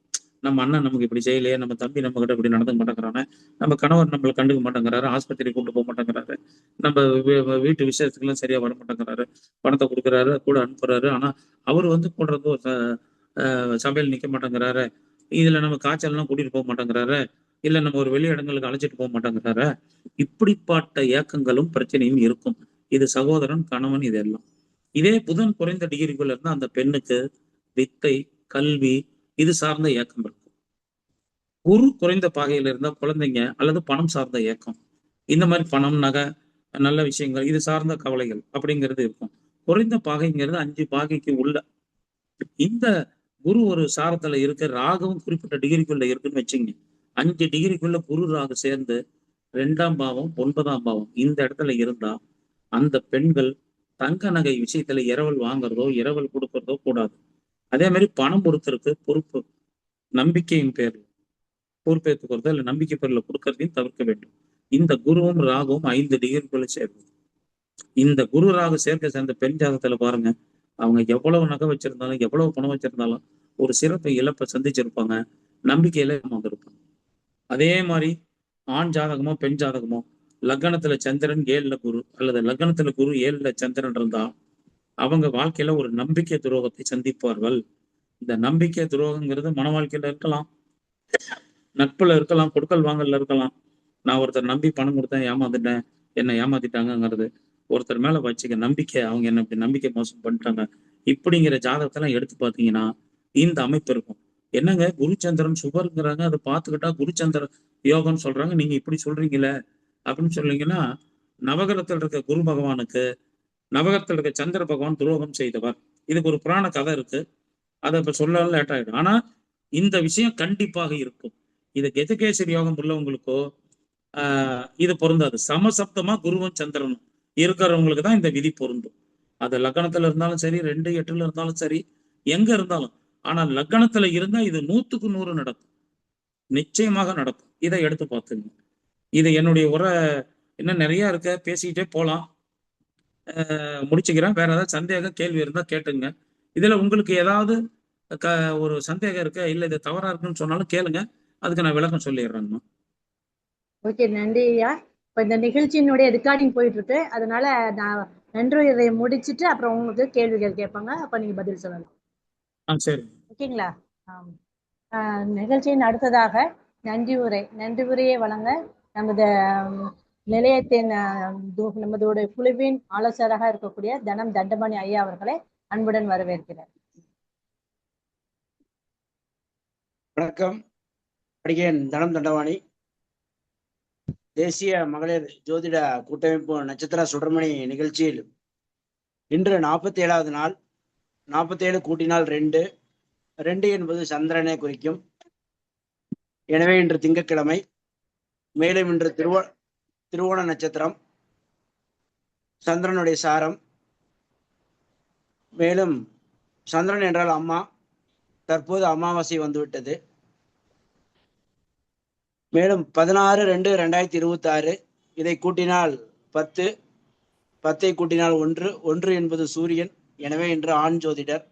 நம்ம அண்ணன் நமக்கு இப்படி செய்யலையே, நம்ம தம்பி நம்ம கிட்ட இப்படி நடந்துக்க மாட்டேங்கிறானே, நம்ம கணவர் நம்மளை கண்டுக்க மாட்டேங்கிறாரு, ஆஸ்பத்திரி கூட்டு போக மாட்டேங்கிறாரு, நம்ம வீட்டு விஷயத்துக்கு எல்லாம் சரியா வர மாட்டேங்கிறாரு, பணத்தை கொடுக்குறாரு, கூட அனுப்புறாரு, ஆனா அவர் வந்து போடுறது ஒரு சபையில் நிக்க மாட்டேங்கிறாரு, இதுல நம்ம காய்ச்சல்லாம் கூட்டிட்டு போக மாட்டேங்கிறாரு, இல்ல நம்ம ஒரு வெளி இடங்களுக்கு அழைச்சிட்டு போக மாட்டேங்கிறாரு. இப்படிப்பட்ட ஏக்கங்களும் பிரச்சனையும் இருக்கும். இது சகோதரன், கணவன், இதெல்லாம். இதே புதன் குறைந்த டிகிரிக்குள்ள இருந்தா அந்த பெண்ணுக்கு வித்தை, கல்வி இது சார்ந்த ஏக்கம் இருக்கும். குரு குறைந்த பாகையில இருந்தா குழந்தைங்க அல்லது பணம் சார்ந்த ஏக்கம், இந்த மாதிரி பணம், நகை, நல்ல விஷயங்கள் இது சார்ந்த கவலைகள் அப்படிங்கிறது இருக்கும். குறைந்த பாகைங்கிறது 5 பாகைக்கு உள்ள. இந்த குரு ஒரு சாரத்துல இருக்க, ராகவும் குறிப்பிட்ட டிகிரிக்குள்ள இருக்குன்னு வச்சுங்க. 5 டிகிரிக்குள்ள குரு ராகு சேர்ந்து 2ஆம் பாவம் 9ஆம் பாவம் இந்த இடத்துல இருந்தா அந்த பெண்கள் தங்க நகை விஷயத்துல இரவல் வாங்குறதோ இரவல் கொடுக்கறதோ கூடாது. அதே மாதிரி பணம் ஒருத்தருக்கு பொறுப்பு, நம்பிக்கையின் பேர்ல பொறுப்பேற்றுக்கிறதோ இல்ல நம்பிக்கை பேர்ல கொடுக்கறதையும் தவிர்க்க வேண்டும். இந்த குருவும் ராகுவும் 5 டிகிரிக்குள்ள சேரும். இந்த குரு ராகு சேர்க்கை சேர்ந்த பெண் ஜாதகத்துல பாருங்க, அவங்க எவ்வளவு நகை வச்சிருந்தாலும் எவ்வளவு பணம் வச்சிருந்தாலும் ஒரு சிறப்பை இழப்பை சந்திச்சிருப்பாங்க, நம்பிக்கையில வந்திருப்பாங்க. அதே மாதிரி ஆண் ஜாதகமோ பெண் ஜாதகமோ லக்னத்துல சந்திரன் 7ல குரு அல்லது லக்னத்துல குரு 7ல சந்திரன் இருந்தா அவங்க வாழ்க்கையில ஒரு நம்பிக்கை துரோகத்தை சந்திப்பார்கள். இந்த நம்பிக்கை துரோகங்கிறது மன வாழ்க்கையில இருக்கலாம், நட்புல இருக்கலாம், கொடுக்கல் வாங்கல்ல இருக்கலாம். நான் ஒருத்தர் நம்பி பணம் கொடுத்தேன், ஏமாந்துட்டேன், என்னை ஏமாத்திட்டாங்கிறது. ஒருத்தர் மேல வச்சுக்க நம்பிக்கை, அவங்க என்ன இப்படி நம்பிக்கை மோசம் பண்ணிட்டாங்க, இப்படிங்கிற ஜாதகத்தெல்லாம் எடுத்து பார்த்தீங்கன்னா இந்த அமைப்பு இருக்கும். என்னங்க குருச்சந்திரன் சுபருங்கிறாங்க, அதை பார்த்துக்கிட்டா குருச்சந்திர யோகம்னு சொல்றாங்க, நீங்க இப்படி சொல்றீங்களே அப்படின்னு சொல்றீங்கன்னா, நவகிரகத்தில் இருக்க குரு பகவானுக்கு நவகிரகத்தில் இருக்க சந்திர பகவான் துரோகம் செய்தவர். இதுக்கு ஒரு புராண கதை இருக்கு, அதை இப்ப சொல்ல லேட் ஆயிடும். ஆனா இந்த விஷயம் கண்டிப்பாக இருக்கும். இது கஜகேசரி யோகம் உள்ளவங்களுக்கோ இது பொருந்தாது. சமசப்தமா குருவும் சந்திரனும் இருக்கிறவங்களுக்கு தான் இந்த விதி பொருந்தும். அது லக்னத்துல இருந்தாலும் சரி, 2, 8ல இருந்தாலும் சரி, எங்க இருந்தாலும். ஆனா லக்னத்துல இருந்தா இது 100க்கு 100 நடக்கும், நிச்சயமாக நடக்கும். இதை எடுத்து பார்த்துங்க. இது என்னுடைய உரை இன்னும் நிறைய இருக்க, பேசிக்கிட்டே போலாம். முடிச்சுக்கிறேன். வேற ஏதாவது சந்தேகம் கேள்வி இருந்தா கேட்டுங்க. இதுல உங்களுக்கு ஏதாவது ஒரு சந்தேகம் இருக்கு, இல்ல இது தவறா இருக்குன்னு சொன்னாலும் கேளுங்க, அதுக்கு நான் விளக்கம் சொல்லிடுறேங்கண்ணா. ஓகே, நன்றி ஐயா. இப்போ இந்த நிகழ்ச்சியினுடைய ரெக்கார்டிங் போயிட்டு இருக்கு, அதனால நான் நன்றி இதை முடிச்சுட்டு அப்புறம் உங்களுக்கு கேள்விகள் கேட்பாங்க, அப்ப நீங்க பதில் சொல்லலாம். சரி, ஓகேங்களா? நிகழ்ச்சியின் அடுத்ததாக நன்றி உரையை வழங்க நமது நிலையத்தின் நமதோட குழுவின் ஆலோசகராக இருக்கக்கூடிய தனம் தண்டபாணி ஐயா அவர்களை அன்புடன் வரவேற்கிறார். வணக்கம். அடிகேன் தனம் தண்டபாணி, தேசிய மகளிர் ஜோதிட கூட்டமைப்பு நட்சத்திர சுடர்மணி நிகழ்ச்சியில் இன்று 47வது நாள். 47 கூட்டினால் 2, 2 என்பது சந்திரனை குறிக்கும். எனவே இன்று திங்கட்கிழமை, மேலும் இன்று திருவோண நட்சத்திரம், சந்திரனுடைய சாரம். மேலும் சந்திரன் என்றால் அம்மா, தற்போது அமாவாசை வந்துவிட்டது. மேலும் 16/2/2026 இதை கூட்டினால் 10, 10ஐ கூட்டினால் 1, 1 என்பது சூரியன். எனவே இன்று ஆண் ஜோதிடர்.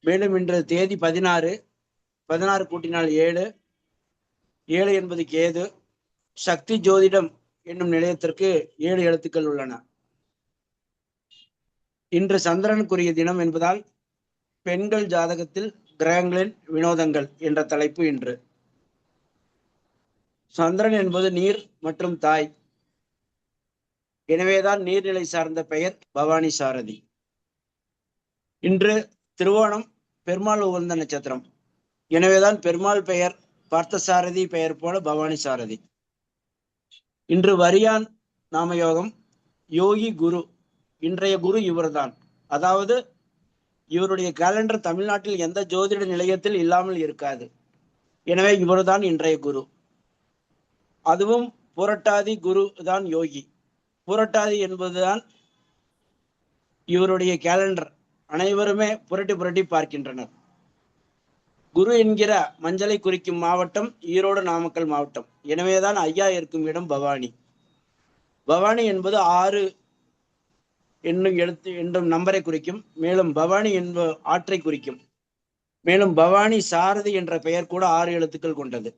மேலும் இன்று தேதி 16, 16 கூட்டினால் 7, 7 என்பது கேது. சக்தி ஜோதிடம் என்னும் நிலையத்திற்கு 7 எழுத்துக்கள் உள்ளன. இன்று சந்திரனுக்குரிய தினம் என்பதால் பெண்கள் ஜாதகத்தில் கிரகங்களின் வினோதங்கள் என்ற தலைப்பு இன்று. சந்திரன் என்பது நீர் மற்றும் தாய், எனவேதான் நீர்நிலை சார்ந்த பெயர் பவானி சாரதி. இன்று திருவோணம் பெருமாள் உகந்த நட்சத்திரம், எனவேதான் பெருமாள் பெயர் பார்த்தசாரதி பெயர் போல பவானி சாரதி. இன்று வரியான் நாமயோகம், யோகி குரு. இன்றைய குரு இவர்தான். அதாவது இவருடைய கேலண்டர் தமிழ்நாட்டில் எந்த ஜோதிட நிலையத்தில் இல்லாமல் இருக்காது. எனவே இவர்தான் இன்றைய குரு. அதுவும் புரட்டாதி குரு தான் யோகி. புரட்டாதி என்பதுதான் இவருடைய கேலண்டர். அனைவருமே புரட்டி புரட்டி பார்க்கின்றனர். குரு என்கிற மஞ்சளை குறிக்கும் மாவட்டம் ஈரோடு நாமக்கல் மாவட்டம். எனவேதான் ஐயா இருக்கும் இடம் பவானி. பவானி என்பது 6 என்னும் நம்பரை குறிக்கும். மேலும் பவானி என்ப ஆற்றை குறிக்கும். மேலும் பவானி சாரதி என்ற பெயர் கூட 6 எழுத்துக்கள் கொண்டது.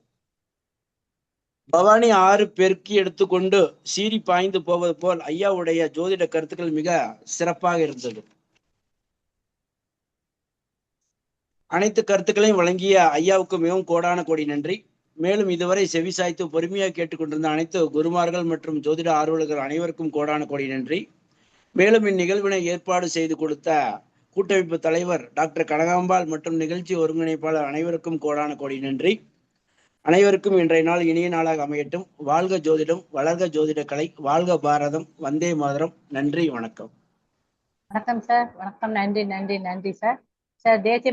பவானி 6 பெருக்கி எடுத்துக்கொண்டு சீறி பாய்ந்து போவது போல் ஐயாவுடைய ஜோதிட கருத்துக்கள் மிக சிறப்பாக இருந்தது. அனைத்து கருத்துக்களையும் வழங்கிய ஐயாவுக்கு மிகவும் கோடான கோடி நன்றி. மேலும் இதுவரை செவிசாய்த்து பொறுமையாக கேட்டுக்கொண்டிருந்த அனைத்து குருமார்கள் மற்றும் ஜோதிட ஆர்வலர்கள் அனைவருக்கும் கோடான கோடி நன்றி. மேலும் இந்நிகழ்வினை ஏற்பாடு செய்து கொடுத்த கூட்டமைப்பு தலைவர் டாக்டர் கனகாம்பாள் மற்றும் நிகழ்ச்சி ஒருங்கிணைப்பாளர் அனைவருக்கும் கோடான கோடி நன்றி. அனைவருக்கும் இன்றைய நாள் இனிய நாளாக அமையட்டும். வாழ்க ஜோதிடம், வளர்க ஜோதிட கலை, வாழ்க பாரதம், வந்தே மாதரம். நன்றி, வணக்கம். வணக்கம் சார். வணக்கம். நன்றி நன்றி நன்றி சார். சார் தேசிய